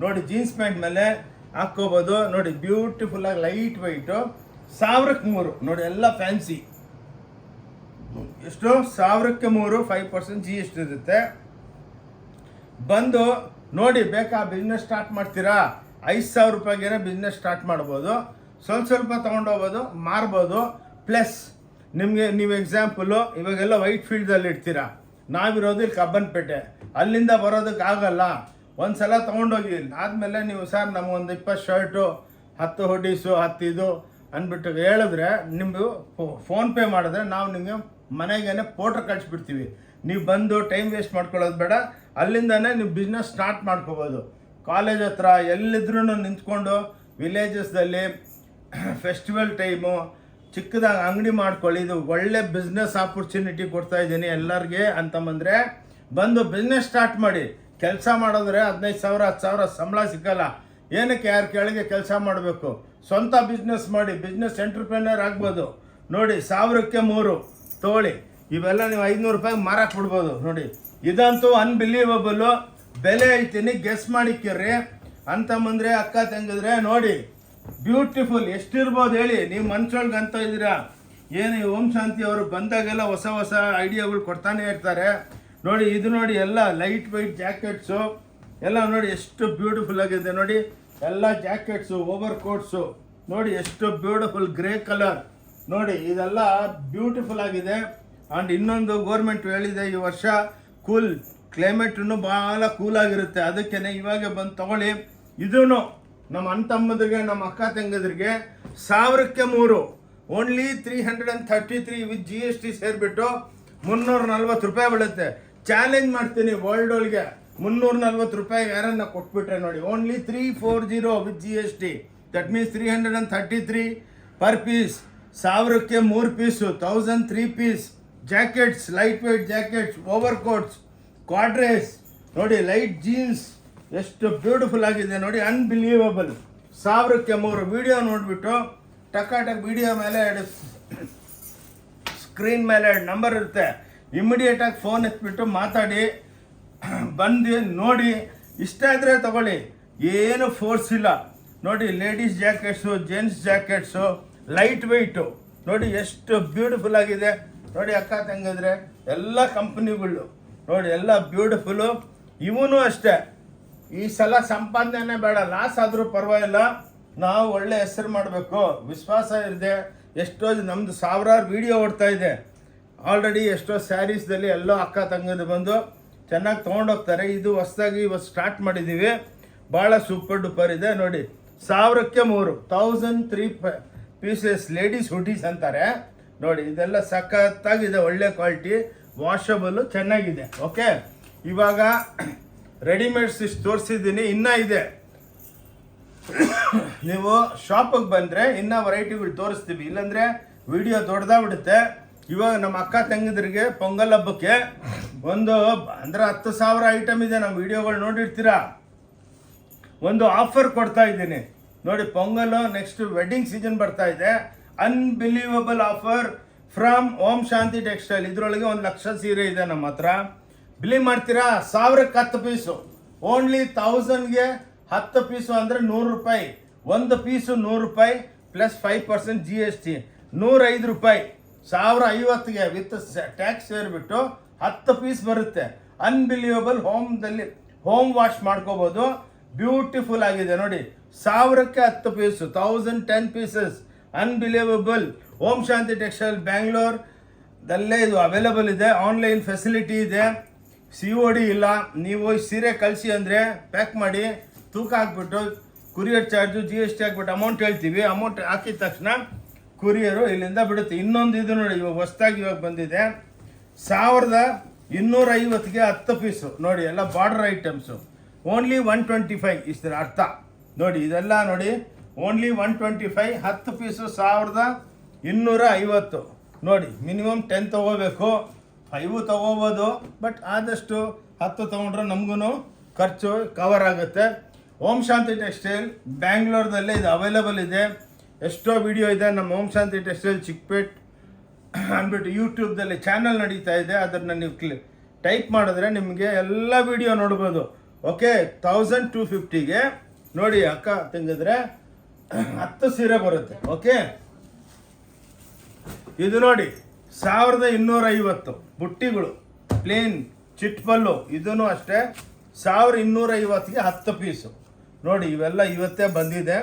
ನೋಡಿ. ಜೀನ್ಸ್ ಪ್ಯಾಂಟ್ ಮೇಲೆ ಹಾಕ್ಕೋಬೋದು ನೋಡಿ. ಬ್ಯೂಟಿಫುಲ್ ಆಗಿ ಲೈಟ್ ವೈಟು 1000ಕ್ಕೆ 3 ನೋಡಿ. ಎಲ್ಲ ಫ್ಯಾನ್ಸಿ. ಎಷ್ಟು? 1000ಕ್ಕೆ 3, 5% GST ಇರುತ್ತೆ. ಬಂದು ನೋಡಿ, ಬೇಕಾ ಬಿಸ್ನೆಸ್ ಸ್ಟಾರ್ಟ್ ಮಾಡ್ತೀರಾ 5,000 ರೂಪಾಯಿಗೇನೆ ಬಿಸ್ನೆಸ್ ಸ್ಟಾರ್ಟ್ ಮಾಡ್ಬೋದು. ಸ್ವಲ್ಪ ತೊಗೊಂಡೋಗ್ಬೋದು, ಮಾರ್ಬೋದು. ಪ್ಲಸ್ ನಿಮಗೆ ನೀವು ಎಕ್ಸಾಂಪಲು ಇವಾಗೆಲ್ಲ ವೈಟ್ ಫೀಲ್ಡಲ್ಲಿ ಇಡ್ತೀರಾ, ನಾವಿರೋದು ಇಲ್ಲಿ ಕಬ್ಬನ್ಪೇಟೆ, ಅಲ್ಲಿಂದ ಬರೋದಕ್ಕೆ ಆಗಲ್ಲ. ಒಂದು ಸಲ ತೊಗೊಂಡೋಗಿ ಆದಮೇಲೆ ನೀವು ಸರ್ ನಮಗೊಂದು 20 ಶರ್ಟು 10 ಹುಡೀಸು 10 ಇದು ಅಂದ್ಬಿಟ್ಟು ಹೇಳಿದ್ರೆ ನಿಮ್ಮದು ಫೋನ್ಪೇ ಮಾಡಿದ್ರೆ ನಾವು ನಿಮಗೆ ಮನೆಗೇನೆ ಫೋಟೋ ಕಳಿಸ್ಬಿಡ್ತೀವಿ. ನೀವು ಬಂದು ಟೈಮ್ ವೇಸ್ಟ್ ಮಾಡ್ಕೊಳ್ಳೋದು ಬೇಡ. ಅಲ್ಲಿಂದನೇ ನೀವು ಬಿಸ್ನೆಸ್ ಸ್ಟಾರ್ಟ್ ಮಾಡ್ಕೋಬೋದು. ಕಾಲೇಜ್ ಹತ್ರ ಎಲ್ಲಿದ್ರೂ ನಿಂತ್ಕೊಂಡು ವಿಲೇಜಸ್ದಲ್ಲಿ ಫೆಸ್ಟಿವಲ್ ಟೈಮು ಚಿಕ್ಕದಾಗಿ ಅಂಗಡಿ ಮಾಡ್ಕೊಳ್ಳಿ. ಇದು ಒಳ್ಳೆ ಬಿಸ್ನೆಸ್ ಆಪರ್ಚುನಿಟಿ ಕೊಡ್ತಾ ಇದ್ದೀನಿ ಎಲ್ಲರಿಗೆ. ಅಂತಂದರೆ ಬಂದು ಬಿಸ್ನೆಸ್ ಸ್ಟಾರ್ಟ್ ಮಾಡಿ. ಕೆಲಸ ಮಾಡಿದ್ರೆ 15,000 10,000 ಸಂಬಳ ಸಿಕ್ಕಲ್ಲ. ಏನಕ್ಕೆ ಯಾರ ಕೆಳಗೆ ಕೆಲಸ ಮಾಡಬೇಕು? ಸ್ವಂತ ಬಿಸ್ನೆಸ್ ಮಾಡಿ ಬಿಸ್ನೆಸ್ ಎಂಟ್ರಪ್ರೆನರ್ ಆಗ್ಬೋದು ನೋಡಿ. 1000ಕ್ಕೆ 3 ತೊಗೊಳ್ಳಿ. ಇವೆಲ್ಲ ನೀವು 500 ರೂಪಾಯಿ ಮಾರಕ್ಕೆ ಬಿಡ್ಬೋದು ನೋಡಿ. ಇದಂತೂ ಅನ್ಬಿಲೀವಬಲ್ಲು ಬೆಲೆ ಐತೀನಿ, ಗೆಸ್ ಮಾಡಿಕ್ಕಿರ್ರಿ. ಅಂತಂದರೆ ಅಕ್ಕ ತಂಗಿದ್ರೆ ನೋಡಿ, ಬ್ಯೂಟಿಫುಲ್ ಎಷ್ಟಿರ್ಬೋದು ಹೇಳಿ. ನೀವು ಮನ್ಸೊಳಗೆ ಅಂತ ಇದ್ದೀರಾ. ಏನು ಓಂ ಶಾಂತಿ ಅವರು ಬಂದಾಗೆಲ್ಲ ಹೊಸ ಹೊಸ ಐಡಿಯಾಗಳು ಕೊಡ್ತಾನೆ ಇರ್ತಾರೆ ನೋಡಿ. ಇದು ನೋಡಿ, ಎಲ್ಲ ಲೈಟ್ ವೈಟ್ ಜಾಕೆಟ್ಸು ಎಲ್ಲ ನೋಡಿ ಎಷ್ಟು ಬ್ಯೂಟಿಫುಲ್ ಆಗಿದೆ ನೋಡಿ. ಎಲ್ಲ ಜಾಕೆಟ್ಸು ಓವರ್ ಕೋಟ್ಸು ನೋಡಿ ಎಷ್ಟು ಬ್ಯೂಟಿಫುಲ್ ಗ್ರೇ ಕಲರ್ ನೋಡಿ. ಇದೆಲ್ಲ ಬ್ಯೂಟಿಫುಲ್ ಆಗಿದೆ. ಆ್ಯಂಡ್ ಇನ್ನೊಂದು ಗೋರ್ಮೆಂಟ್ ಹೇಳಿದೆ ಈ ವರ್ಷ ಕೂಲ್ ಕ್ಲೈಮೇಟನ್ನು ಭಾಳ ಕೂಲಾಗಿರುತ್ತೆ. ಅದಕ್ಕೇ ಇವಾಗ ಬಂದು ತೊಗೊಳ್ಳಿ. ಇದೂ ನಮ್ಮ ಅಣ್ಣ ತಮ್ಮದ್ರಿಗೆ ನಮ್ಮ ಅಕ್ಕ ತಂಗದ್ರಿಗೆ 1000ಕ್ಕೆ 3 ಓನ್ಲಿ 333 ವಿತ್ GST ಸೇರಿಬಿಟ್ಟು 340 ರೂಪಾಯಿ ಬೀಳುತ್ತೆ. ಚಾಲೆಂಜ್ ಮಾಡ್ತೀನಿ ವರ್ಲ್ಡ್ ಒಳಗೆ 340 ರೂಪಾಯಿ ಯಾರನ್ನ ಕೊಟ್ಬಿಟ್ರೆ ನೋಡಿ. Only 340 with GST. That means 333 per piece. 1000ಕ್ಕೆ 3 piece, 1003 piece. Jackets, light weight jackets, over coats, ಕ್ವಾಡ್ರೇಸ್ ನೋಡಿ, ಲೈಟ್ ಜೀನ್ಸ್ ಎಷ್ಟು ಬ್ಯೂಟಿಫುಲ್ ಆಗಿದೆ ನೋಡಿ. ಅನ್ಬಿಲೀವಬಲ್. 1000ಕ್ಕೆ 3. ವಿಡಿಯೋ ನೋಡಿಬಿಟ್ಟು ಟಕ್ ವಿಡಿಯೋ ಮೇಲೆ ಸ್ಕ್ರೀನ್ ಮೇಲೆ ನಂಬರ್ ಇರುತ್ತೆ. ಇಮಿಡಿಯೇಟಾಗಿ ಫೋನ್ ಎತ್ಬಿಟ್ಟು ಮಾತಾಡಿ ಬಂದು ನೋಡಿ. ಇಷ್ಟ ಆದರೆ ತಗೊಳ್ಳಿ, ಏನು ಫೋರ್ಸ್ ಇಲ್ಲ ನೋಡಿ. Ladies jackets, gents jackets, light weight ನೋಡಿ ಎಷ್ಟು ಬ್ಯೂಟಿಫುಲ್ ಆಗಿದೆ ನೋಡಿ. ಅಕ್ಕ ತಂಗಿದ್ರೆ ಎಲ್ಲ ಕಂಪ್ನಿಗಳು ನೋಡಿ, ಎಲ್ಲ ಬ್ಯೂಟಿಫುಲ್ಲು. ಇವನು ಅಷ್ಟೇ. ಈ ಸಲ ಸಂಪಾದನೆ ಬೇಡ, ಲಾಸ್ ಆದರೂ ಪರವಾಗಿಲ್ಲ. ನಾವು ಒಳ್ಳೆ ಹೆಸರು ಮಾಡಬೇಕು, ವಿಶ್ವಾಸ ಇದೆ. ಎಷ್ಟೋ ನಮ್ಮದು ಸಾವಿರಾರು ವಿಡಿಯೋ ಓಡ್ತಾ ಇದೆ ಆಲ್ರೆಡಿ. ಎಷ್ಟೋ ಸ್ಯಾರೀಸ್ದಲ್ಲಿ ಎಲ್ಲೋ ಅಕ್ಕ ತಂಗದು ಬಂದು ಚೆನ್ನಾಗಿ ತೊಗೊಂಡೋಗ್ತಾರೆ. ಇದು ಹೊಸದಾಗಿ ಇವತ್ತು ಸ್ಟಾರ್ಟ್ ಮಾಡಿದ್ದೀವಿ. ಭಾಳ ಸೂಪರ್ ಡೂಪರ್ ಇದೆ ನೋಡಿ. 1000ಕ್ಕೆ 3, 1003 ಪೀಸಸ್ ಲೇಡೀಸ್ ಹುಡೀಸ್ ಅಂತಾರೆ ನೋಡಿ. ಇದೆಲ್ಲ ಸಖತ್ತಾಗಿದೆ, ಒಳ್ಳೆ ಕ್ವಾಲಿಟಿ. ವಾಷಬಲ್ಲು ಚೆನ್ನಾಗಿದೆ. ಓಕೆ, ಇವಾಗ ರೆಡಿಮೇಡ್ಸ್ ಇಷ್ಟು ತೋರಿಸಿದ್ದೀನಿ, ಇನ್ನೂ ಇದೆ. ನೀವು ಶಾಪಿಗೆ ಬಂದರೆ ಇನ್ನೂ ವೆರೈಟಿಗಳು ತೋರಿಸ್ತೀವಿ, ಇಲ್ಲಾಂದರೆ ವಿಡಿಯೋ ದೊಡ್ಡದಾಗ್ಬಿಡುತ್ತೆ. ಇವಾಗ ನಮ್ಮ ಅಕ್ಕ ತಂಗಿದ್ರಿಗೆ ಪೊಂಗಲ್ ಹಬ್ಬಕ್ಕೆ ಒಂದು ಅಂದರೆ 10,000 ಐಟಮ್ ಇದೆ, ನಮ್ಮ ವಿಡಿಯೋಗಳು ನೋಡಿರ್ತೀರಾ. ಒಂದು ಆಫರ್ ಕೊಡ್ತಾ ಇದ್ದೀನಿ ನೋಡಿ, ಪೊಂಗಲ್ ನೆಕ್ಸ್ಟ್ ವೆಡ್ಡಿಂಗ್ ಸೀಸನ್ ಬರ್ತಾ ಇದೆ. Unbelievable offer from Om Shanti textile. ಇದರೊಳಗೆ 1,00,000 ಸೀರೆ ಇದೆ ನಮ್ಮ ಹತ್ರ. ಬಿಲಿಂಗ್ ಮಾಡ್ತೀರಾ? 1000ಕ್ಕೆ 10 ಪೀಸು, ಓನ್ಲಿ 1000ಗೆ 10 ಪೀಸು ಅಂದರೆ 100 ರೂಪಾಯಿ. ಒಂದು ಪೀಸು 100 ರೂಪಾಯಿ ಪ್ಲಸ್ 5% GST, 105 ರೂಪಾಯಿ. 1050ಗೆ ವಿತ್ ಟ್ಯಾಕ್ಸ್ ಸೇರಿಬಿಟ್ಟು 10 ಪೀಸ್ ಬರುತ್ತೆ. ಅನ್ಬಿಲಿಯಬಲ್. ಹೋಮ್ ವಾಶ್ ಮಾಡ್ಕೋಬೋದು. ಬ್ಯೂಟಿಫುಲ್ ಆಗಿದೆ ನೋಡಿ. 1000ಕ್ಕೆ 10 ಪೀಸು, 1010 ಪೀಸಸ್. ಅನ್ಬಿಲಿಯಬಲ್. ಓಂ ಶಾಂತಿ ಟೆಕ್ಸ್ಟೈಲ್ ಬ್ಯಾಂಗ್ಳೂರ್ದಲ್ಲೇ ಇದು ಅವೈಲೇಬಲ್ ಇದೆ. ಆನ್ಲೈನ್ ಫೆಸಿಲಿಟಿ ಇದೆ, COD ಇಲ್ಲ. ನೀವು ಸೀರೆ ಕಳಿಸಿ ಅಂದರೆ ಪ್ಯಾಕ್ ಮಾಡಿ ತೂಕ ಹಾಕ್ಬಿಟ್ಟು ಕುರಿಯರ್ ಚಾರ್ಜು GST ಹಾಕ್ಬಿಟ್ಟು ಅಮೌಂಟ್ ಹೇಳ್ತೀವಿ. ಅಮೌಂಟ್ ಹಾಕಿದ ತಕ್ಷಣ ಕುರಿಯರು ಇಲ್ಲಿಂದ ಬಿಡುತ್ತೆ. ಇನ್ನೊಂದು ಇದು ನೋಡಿ, ಇವಾಗ ಹೊಸ್ದಾಗಿ ಇವಾಗ ಬಂದಿದೆ. 1250ಗೆ 10 ಪೀಸು ನೋಡಿ, ಎಲ್ಲ ಬಾರ್ಡರ್ ಐಟಮ್ಸು. ಓನ್ಲಿ 125 ಇಷ್ಟರ ಅರ್ಥ ನೋಡಿ. ಇದೆಲ್ಲ ನೋಡಿ, ಓನ್ಲಿ 125, 10 ಪೀಸು 1250 ನೋಡಿ. ಮಿನಿಮಮ್ 10 ತೊಗೋಬೇಕು, 5 ತೊಗೋಬೋದು, ಬಟ್ ಆದಷ್ಟು 10 ತೊಗೊಂಡ್ರೆ ನಮಗೂ ಖರ್ಚು ಕವರ್ ಆಗುತ್ತೆ. ಓಂ ಶಾಂತಿ ಟೆಕ್ಸ್ಟೈಲ್ ಬ್ಯಾಂಗ್ಳೂರ್ದಲ್ಲೇ ಇದು ಅವೈಲೇಬಲ್ ಇದೆ. ಎಷ್ಟೋ ವಿಡಿಯೋ ಇದೆ ನಮ್ಮ ಓಂ ಶಾಂತಿ ಟೆಕ್ಸ್ಟೈಲ್ ಚಿಕ್ಕಪೇಟ್ ಅಂದ್ಬಿಟ್ಟು ಯೂಟ್ಯೂಬ್ದಲ್ಲಿ ಚಾನಲ್ ನಡೀತಾ ಇದೆ. ಅದನ್ನು ನೀವು ಟೈಪ್ ಮಾಡಿದ್ರೆ ನಿಮಗೆ ಎಲ್ಲ ವಿಡಿಯೋ ನೋಡ್ಬೋದು. ಓಕೆ, 1250ಗೆ ನೋಡಿ ಅಕ್ಕ ತೆಗೆದ್ರೆ 10 ಸೀರೆ ಬರುತ್ತೆ. ಓಕೆ, ಇದು ನೋಡಿ 1250 ಬುಟ್ಟಿಗಳು ಪ್ಲೇನ್ ಚಿಟ್ಪಲ್ಲು. ಇದೂ ಅಷ್ಟೇ 1250ಗೆ 10 ಪೀಸು ನೋಡಿ. ಇವೆಲ್ಲ ಇವತ್ತೇ ಬಂದಿದೆ.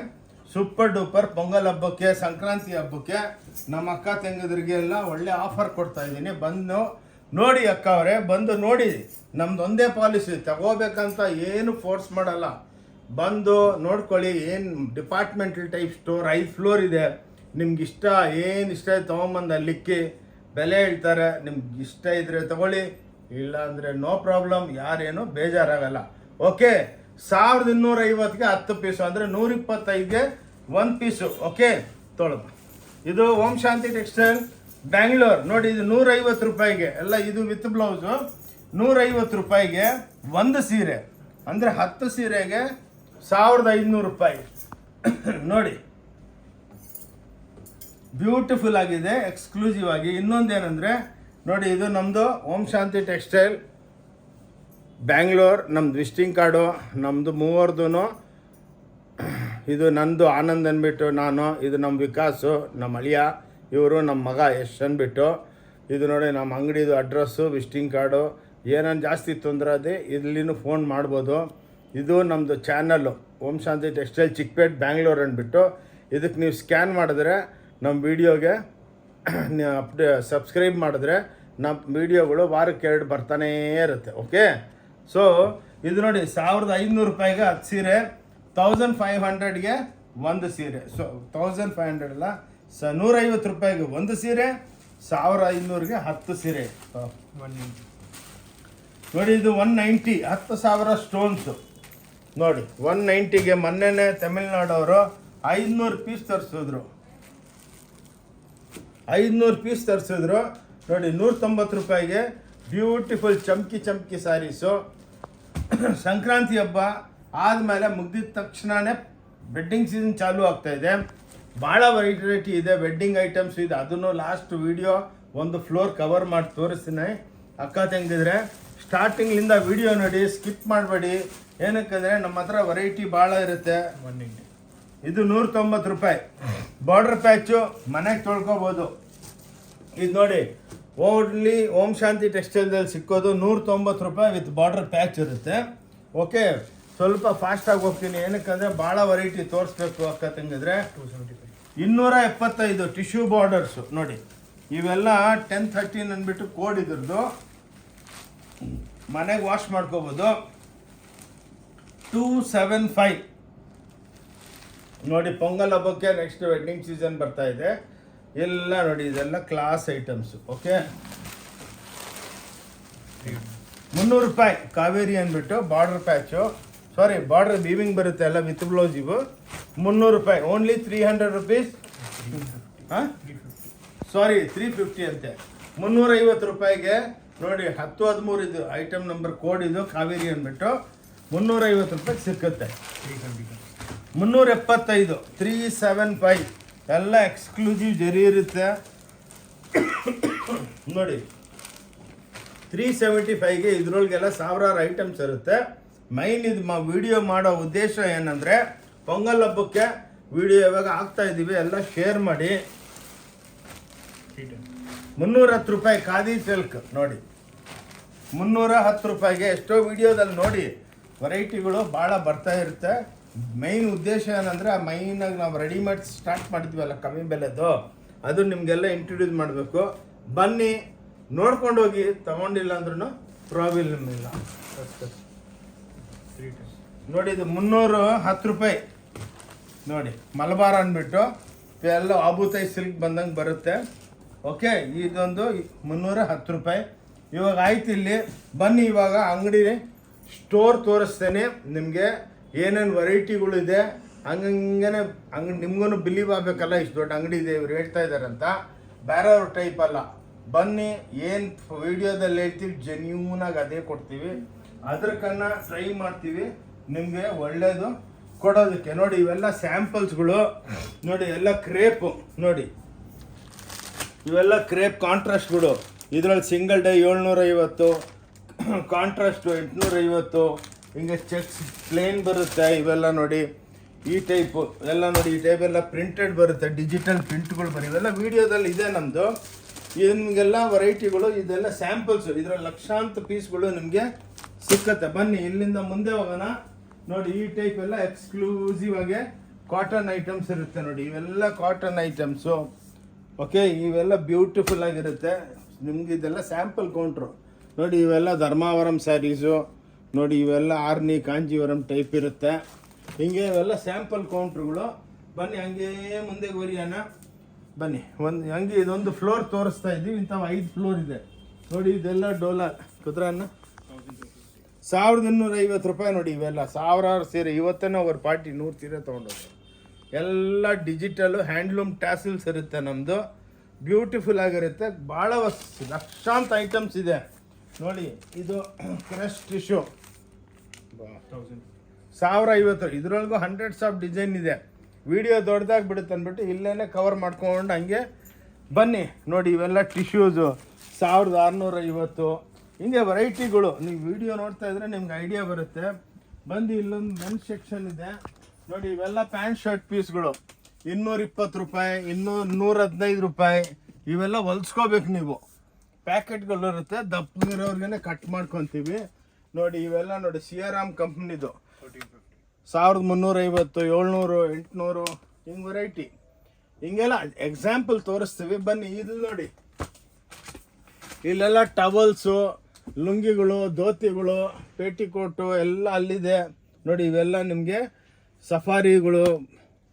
ಸೂಪರ್ ಡೂಪರ್ ಪೊಂಗಲ್ ಹಬ್ಬಕ್ಕೆ, ಸಂಕ್ರಾಂತಿ ಹಬ್ಬಕ್ಕೆ ನಮ್ಮ ಅಕ್ಕ ತಂಗಿದ್ರಿಗೆ ಎಲ್ಲ ಒಳ್ಳೆ ಆಫರ್ ಕೊಡ್ತಾ ಇದ್ದೀನಿ. ಬಂದು ನೋಡಿ ಅಕ್ಕ ಅವರೇ, ಬಂದು ನೋಡಿ. ನಮ್ದು ಒಂದೇ ಪಾಲಿಸಿ, ತಗೋಬೇಕಂತ ಏನು ಫೋರ್ಸ್ ಮಾಡಲ್ಲ. ಬಂದು ನೋಡ್ಕೊಳ್ಳಿ. ಏನು ಡಿಪಾರ್ಟ್ಮೆಂಟಲ್ ಟೈಪ್ ಸ್ಟೋರ್, 5 ಫ್ಲೋರ್ ಇದೆ. ನಿಮ್ಗೆ ಇಷ್ಟ ಏನು ಇಷ್ಟ ಇದೆ ತೊಗೊಂಬಂದು ಅಲ್ಲಿಕ್ಕಿ ಬೆಲೆ ಹೇಳ್ತಾರೆ. ನಿಮ್ಗೆ ಇಷ್ಟ ಇದ್ರೆ ತಗೊಳ್ಳಿ, ಇಲ್ಲ ಅಂದರೆ ನೋ ಪ್ರಾಬ್ಲಮ್, ಯಾರೇನು ಬೇಜಾರಾಗಲ್ಲ. ಓಕೆ, 1250ಗೆ 10 ಪೀಸು ಅಂದರೆ 125ಗೆ 1 ಪೀಸು. ಓಕೆ, ತೊಗೊಳಮ್ಮ. ಇದು ಓಂ ಶಾಂತಿ ಟೆಕ್ಸ್ಟೈಲ್ ಬ್ಯಾಂಗ್ಳೂರ್ ನೋಡಿ. ಇದು 150 ರೂಪಾಯಿಗೆ ಎಲ್ಲ, ಇದು ವಿತ್ ಬ್ಲೌಸು 150 ರೂಪಾಯಿಗೆ ಒಂದು ಸೀರೆ ಅಂದರೆ 10 ಸೀರೆಗೆ 1500 ರೂಪಾಯಿ ನೋಡಿ. ಬ್ಯೂಟಿಫುಲ್ ಆಗಿದೆ, ಎಕ್ಸ್ಕ್ಲೂಸಿವ್ ಆಗಿ. ಇನ್ನೊಂದೇನೆಂದರೆ ನೋಡಿ, ಇದು ನಮ್ಮದು ಓಂ ಶಾಂತಿ ಟೆಕ್ಸ್ಟೈಲ್ ಬ್ಯಾಂಗ್ಳೂರ್. ನಮ್ಮದು ವಿಸಿಟಿಂಗ್ ಕಾರ್ಡು ನಮ್ಮದು ಮೂವರ್ದು. ಇದು ನಂದು ಆನಂದ್ ಅಂದ್ಬಿಟ್ಟು ನಾನು, ಇದು ನಮ್ಮ ವಿಕಾಸು ನಮ್ಮ ಅಳಿಯ, ಇವರು ನಮ್ಮ ಮಗ ಯಶ್ ಅಂದ್ಬಿಟ್ಟು. ಇದು ನೋಡಿ ನಮ್ಮ ಅಂಗಡಿದು ಅಡ್ರೆಸ್ಸು, ವಿಸಿಟಿಂಗ್ ಕಾರ್ಡು. ಏನೇನು ಜಾಸ್ತಿ ತೊಂದರೆ ಅದೇ ಇಲ್ಲಿನೂ ಫೋನ್ ಮಾಡ್ಬೋದು. ಇದು ನಮ್ಮದು ಚಾನಲ್ಲು ಓಂ ಶಾಂತಿ ಟೆಕ್ಸ್ಟೈಲ್ ಚಿಕ್ಕಪೇಟ್ ಬ್ಯಾಂಗ್ಳೂರ್ ಅಂದ್ಬಿಟ್ಟು. ಇದಕ್ಕೆ ನೀವು ಸ್ಕ್ಯಾನ್ ಮಾಡಿದ್ರೆ ನಮ್ಮ ವೀಡಿಯೋಗೆ ಸಬ್ಸ್ಕ್ರೈಬ್ ಮಾಡಿದ್ರೆ ನಮ್ಮ ವೀಡಿಯೋಗಳು ವಾರಕ್ಕೆ 2 ಬರ್ತಾನೇ ಇರುತ್ತೆ. ಓಕೆ, ಸೊ ಇದು ನೋಡಿ 1500 ರೂಪಾಯಿಗೆ 10 ಸೀರೆ, 1500ಗೆ 1 ಸೀರೆ. ಸೊ 1500 ಅಲ್ಲ, 150 ರೂಪಾಯಿಗೆ 1 ಸೀರೆ, 1500ಗೆ 10 ಸೀರೆ. ನೋಡಿ ಇದು 190, 10,000 ಸ್ಟೋನ್ಸು ನೋಡಿ. 190ಗೆ ಮೊನ್ನೆನೇ ತಮಿಳ್ನಾಡವರು 500 ಪೀಸ್ ತರಿಸಿದ್ರು. 500 ಪೀಸ್ ತರಿಸಿದ್ರು ನೋಡಿ. 190 ರೂಪಾಯಿಗೆ ಬ್ಯೂಟಿಫುಲ್ ಚಮ್ಕಿ ಸ್ಯಾರೀಸು. ಸಂಕ್ರಾಂತಿ ಹಬ್ಬ ಆದಮೇಲೆ ಮುಗ್ದಿದ ತಕ್ಷಣವೇ ವೆಡ್ಡಿಂಗ್ ಸೀಸನ್ ಚಾಲೂ ಆಗ್ತಾಯಿದೆ. ಭಾಳ ವೆರೈಟಿ ಇದೆ, ವೆಡ್ಡಿಂಗ್ ಐಟಮ್ಸ್ ಇದೆ. ಅದನ್ನು ಲಾಸ್ಟ್ ವಿಡಿಯೋ ಒಂದು ಫ್ಲೋರ್ ಕವರ್ ಮಾಡಿ ತೋರಿಸ್ತೀನಿ. ಅಕ್ಕ ತಂಗಿದ್ರೆ ಸ್ಟಾರ್ಟಿಂಗ್ಲಿಂದ ವಿಡಿಯೋ ನೋಡಿ, ಸ್ಕಿಪ್ ಮಾಡಬೇಡಿ. ಏನಕ್ಕಂದರೆ ನಮ್ಮ ಹತ್ರ ವೆರೈಟಿ ಭಾಳ ಇರುತ್ತೆ. ಇದು 190 ರೂಪಾಯಿ ಬಾರ್ಡರ್ ಪ್ಯಾಚು, ಮನೆಗೆ ತೊಳ್ಕೊಬೋದು. ಇದು ನೋಡಿ, ಓನ್ಲಿ ಓಂ ಶಾಂತಿ ಟೆಕ್ಸ್ಟೈಲ್ದಲ್ಲಿ ಸಿಕ್ಕೋದು 190 ರೂಪಾಯಿ ವಿತ್ ಬಾರ್ಡರ್ ಪ್ಯಾಚ್ ಇರುತ್ತೆ. ಓಕೆ, ಸ್ವಲ್ಪ ಫಾಸ್ಟಾಗಿ ಹೋಗ್ತೀನಿ, ಏನಕ್ಕಂದರೆ ಭಾಳ ವೆರೈಟಿ ತೋರಿಸ್ಬೇಕು ಅಕ್ಕ ತಂಗಿದ್ರೆ. 275 ಟಿಶ್ಯೂ ಬಾರ್ಡರ್ಸು ನೋಡಿ. ಇವೆಲ್ಲ 1013 ಅಂದ್ಬಿಟ್ಟು ಕೋಡ್ ಇದ್ರದ್ದು, ಮನೆಗೆ ವಾಶ್ ಮಾಡ್ಕೋಬೋದು. 275 ನೋಡಿ. ಪೊಂಗಲ್ ಹಬ್ಬಕ್ಕೆ ನೆಕ್ಸ್ಟ್ ವೆಡ್ಡಿಂಗ್ ಸೀಸನ್ ಬರ್ತಾ ಇದೆ. ಎಲ್ಲ ನೋಡಿ, ಇದೆಲ್ಲ ಕ್ಲಾಸ್ ಐಟಮ್ಸು. ಓಕೆ, 300 ರೂಪಾಯಿ ಕಾವೇರಿ ಅಂದ್ಬಿಟ್ಟು ಬಾರ್ಡರ್ ಪ್ಯಾಚು, ಸಾರಿ ಬಾರ್ಡರ್ ವೀವಿಂಗ್ ಬರುತ್ತೆ ಎಲ್ಲ ವಿತ್ ಬ್ಲೌಸ್. ಇವು 300 ರೂಪಾಯಿ, ಓನ್ಲಿ 300 ರುಪೀಸ್. ಹಾಂ ಸಾರಿ 350 ಅಂತೆ. 350 ರೂಪಾಯಿಗೆ ನೋಡಿ 10-13 ಇದು ಐಟಮ್ ನಂಬರ್ ಕೋಡ್, ಇದು ಕಾವೇರಿ ಅಂದ್ಬಿಟ್ಟು 350 ರೂಪಾಯಿಗೆ ಸಿಕ್ಕುತ್ತೆ. 375 375 ಎಲ್ಲ ಎಕ್ಸ್ಕ್ಲೂಸಿವ್ ಜರಿ ಇರುತ್ತೆ ನೋಡಿ. 375ಗೆ ಇದ್ರೊಳಗೆಲ್ಲ ಸಾವಿರಾರು ಐಟಮ್ಸ್ ಇರುತ್ತೆ. ಮೈನ್ ಇದು ವಿಡಿಯೋ ಮಾಡೋ ಉದ್ದೇಶ ಏನಂದರೆ, ಪೊಂಗಲ್ ಹಬ್ಬಕ್ಕೆ ವಿಡಿಯೋ ಯಾವಾಗ ಆಗ್ತಾ ಇದ್ದೀವಿ ಎಲ್ಲ ಶೇರ್ ಮಾಡಿ. 310 ರೂಪಾಯಿ ಖಾದಿ ಸಿಲ್ಕ್ ನೋಡಿ, 310 ರೂಪಾಯಿಗೆ ಎಷ್ಟೋ ವಿಡಿಯೋದಲ್ಲಿ ನೋಡಿ ವೆರೈಟಿಗಳು ಭಾಳ ಬರ್ತಾ ಇರುತ್ತೆ. ಮೈನ್ ಉದ್ದೇಶ ಏನಂದರೆ, ಆ ಮೈನಾಗಿ ನಾವು ರೆಡಿಮೇಡ್ ಸ್ಟಾರ್ಟ್ ಮಾಡಿದ್ವಲ್ಲ ಕಮ್ಮಿ ಬೆಲೆದು, ಅದು ನಿಮಗೆಲ್ಲ ಇಂಟ್ರೊಡ್ಯೂಸ್ ಮಾಡಬೇಕು. ಬನ್ನಿ ನೋಡ್ಕೊಂಡು ಹೋಗಿ, ತಗೊಂಡಿಲ್ಲ ಅಂದ್ರೂ ಪ್ರಾಬ್ಲಮ್ ಇಲ್ಲ. ನೋಡಿ ಇದು 310 ರೂಪಾಯಿ ನೋಡಿ, ಮಲಬಾರ್ ಅಂದ್ಬಿಟ್ಟು ಎಲ್ಲ ಆಬೂತಾಯಿ ಸಿಲ್ಕ್ ಬಂದಂಗೆ ಬರುತ್ತೆ. ಓಕೆ, ಇದೊಂದು 310 ರೂಪಾಯಿ. ಇವಾಗ ಆಯ್ತು, ಇಲ್ಲಿ ಬನ್ನಿ ಇವಾಗ ಅಂಗಡಿ ಸ್ಟೋರ್ ತೋರಿಸ್ತೇನೆ ನಿಮಗೆ ಏನೇನು ವೆರೈಟಿಗಳಿದೆ. ಹಂಗಂಗೆ ನಿಮ್ಗೂ ಬಿಲೀವ್ ಆಗಬೇಕಲ್ಲ, ಇಷ್ಟು ದೊಡ್ಡ ಅಂಗಡಿ ಇದೆ ಇವ್ರು ಹೇಳ್ತಾ ಇದ್ದಾರಂತ, ಬೇರೆಯವ್ರ ಟೈಪ್ ಅಲ್ಲ. ಬನ್ನಿ, ಏನು ವಿಡಿಯೋದಲ್ಲಿ ಹೇಳ್ತೀವಿ ಜೆನ್ಯೂನಾಗಿ ಅದೇ ಕೊಡ್ತೀವಿ. ಅದ್ರಕನ್ನ ಟ್ರೈ ಮಾಡ್ತೀವಿ ನಿಮಗೆ ಒಳ್ಳೇದು ಕೊಡೋದಕ್ಕೆ. ನೋಡಿ ಇವೆಲ್ಲ ಸ್ಯಾಂಪಲ್ಸ್ಗಳು ನೋಡಿ, ಎಲ್ಲ ಕ್ರೇಪು ನೋಡಿ, ಇವೆಲ್ಲ ಕ್ರೇಪ್ ಕಾಂಟ್ರಾಸ್ಟ್ಗಳು. ಇದರಲ್ಲಿ ಸಿಂಗಲ್ ಡೈ 750, ಕಾಂಟ್ರಾಸ್ಟು 850, ಹಿಂಗೆ ಚೆಕ್ಸ್ ಪ್ಲೇನ್ ಬರುತ್ತೆ. ಇವೆಲ್ಲ ನೋಡಿ ಈ ಟೈಪು ಎಲ್ಲ ನೋಡಿ, ಈ ಟೈಪ್ ಎಲ್ಲ ಪ್ರಿಂಟೆಡ್ ಬರುತ್ತೆ, ಡಿಜಿಟಲ್ ಪ್ರಿಂಟ್ಗಳು ಬರುತ್ತೆ. ಇವೆಲ್ಲ ವಿಡಿಯೋದಲ್ಲಿ ಇದೆ ನಮ್ಮದು. ನಿಮಗೆಲ್ಲ ವೆರೈಟಿಗಳು, ಇದೆಲ್ಲ ಸ್ಯಾಂಪಲ್ಸು. ಇದರಲ್ಲಿ ಲಕ್ಷಾಂತರ ಪೀಸ್ಗಳು ನಿಮಗೆ ಸಿಕ್ಕತ್ತೆ. ಬನ್ನಿ ಇಲ್ಲಿಂದ ಮುಂದೆ ಹೋಗೋಣ. ನೋಡಿ ಈ ಟೈಪ್ ಎಲ್ಲ ಎಕ್ಸ್ಕ್ಲೂಸಿವ್ ಆಗಿ ಕಾಟನ್ ಐಟಮ್ಸ್ ಇರುತ್ತೆ ನೋಡಿ, ಇವೆಲ್ಲ ಕಾಟನ್ ಐಟಮ್ಸು. ಓಕೆ, ಇವೆಲ್ಲ ಬ್ಯೂಟಿಫುಲ್ ಆಗಿರುತ್ತೆ. ನಿಮ್ಗೆ ಇದೆಲ್ಲ ಸ್ಯಾಂಪಲ್ ಕೌಂಟ್ರು ನೋಡಿ. ಇವೆಲ್ಲ ಧರ್ಮಾವರಂ ಸ್ಯಾರೀಸು ನೋಡಿ, ಇವೆಲ್ಲ ಆರ್ನಿ ಕಾಂಜೀವರಂ ಟೈಪ್ ಇರುತ್ತೆ. ಹಿಂಗೆ ಇವೆಲ್ಲ ಸ್ಯಾಂಪಲ್ ಕೌಂಟ್ರುಗಳು. ಬನ್ನಿ ಹಂಗೆ ಮುಂದೆ ಬರಿಯೋಣ. ಬನ್ನಿ, ಹಂಗೆ ಇದೊಂದು ಫ್ಲೋರ್ ತೋರಿಸ್ತಾ ಇದ್ದೀವಿ. ಇಂಥವು 5 ಫ್ಲೋರ್ ಇದೆ ನೋಡಿ. ಇದೆಲ್ಲ ಡೋಲರ್ ಕುದ್ರನ್ನ 1250 ರೂಪಾಯಿ ನೋಡಿ. ಇವೆಲ್ಲ ಸಾವಿರಾರು ಸೀರೆ. ಇವತ್ತೇನೋ ಅವ್ರ ಪಾರ್ಟಿ 100 ಸೀರೆ ತೊಗೊಂಡೋದು. ಎಲ್ಲ ಡಿಜಿಟಲು ಹ್ಯಾಂಡ್ಲೂಮ್ ಟ್ಯಾಸಲ್ಸ್ ಇರುತ್ತೆ ನಮ್ಮದು. ಬ್ಯೂಟಿಫುಲ್ ಆಗಿರುತ್ತೆ. ಭಾಳ ಲಕ್ಷಾಂತರ ಐಟಮ್ಸ್ ಇದೆ ನೋಡಿ. ಇದು ಕ್ರಶ್ ಟಿಶ್ಯೂ 1050. ಇದರೊಳಗೂ ಹಂಡ್ರೆಡ್ಸ್ ಆಫ್ ಡಿಸೈನ್ ಇದೆ. ವಿಡಿಯೋ ದೊಡ್ಡದಾಗಿ ಬಿಡುತ್ತೆ ಅಂದ್ಬಿಟ್ಟು ಇಲ್ಲೇ ಕವರ್ ಮಾಡ್ಕೊಂಡು ಹಂಗೆ ಬನ್ನಿ ನೋಡಿ. ಇವೆಲ್ಲ ಟಿಶ್ಯೂಸು 1650. ಹಿಂಗೆ ವೆರೈಟಿಗಳು. ನೀವು ವಿಡಿಯೋ ನೋಡ್ತಾ ಇದ್ರೆ ನಿಮ್ಗೆ ಐಡಿಯಾ ಬರುತ್ತೆ. ಬಂದು ಇಲ್ಲೊಂದು ಮೆನ್ಸ್ ಸೆಕ್ಷನ್ ಇದೆ ನೋಡಿ. ಇವೆಲ್ಲ ಪ್ಯಾಂಟ್ ಶರ್ಟ್ ಪೀಸ್ಗಳು 220 ರೂಪಾಯಿ, 115 ರೂಪಾಯಿ. ಇವೆಲ್ಲ ಹೊಲ್ಸ್ಕೋಬೇಕು ನೀವು. ಪ್ಯಾಕೆಟ್ಗಳು ಇರುತ್ತೆ, ದಪ್ಪಗಿರೋರ್ಗೆ ಕಟ್ ಮಾಡ್ಕೊತೀವಿ ನೋಡಿ. ಇವೆಲ್ಲ ನೋಡಿ ಸಿಯಾರಾಮ್ ಕಂಪ್ನಿದು 1350, 700, 800 ಹಿಂಗೆ ವೆರೈಟಿ. ಹಿಂಗೆಲ್ಲ ಎಕ್ಸಾಂಪಲ್ ತೋರಿಸ್ತೀವಿ. ಬನ್ನಿ ಇಲ್ಲಿ ನೋಡಿ, ಇಲ್ಲೆಲ್ಲ ಟವಲ್ಸು, ಲುಂಗಿಗಳು, ಧೋತಿಗಳು, ಪೇಟಿಕೋಟು ಎಲ್ಲ ಅಲ್ಲಿದೆ ನೋಡಿ. ಇವೆಲ್ಲ ನಿಮಗೆ ಸಫಾರಿಗಳು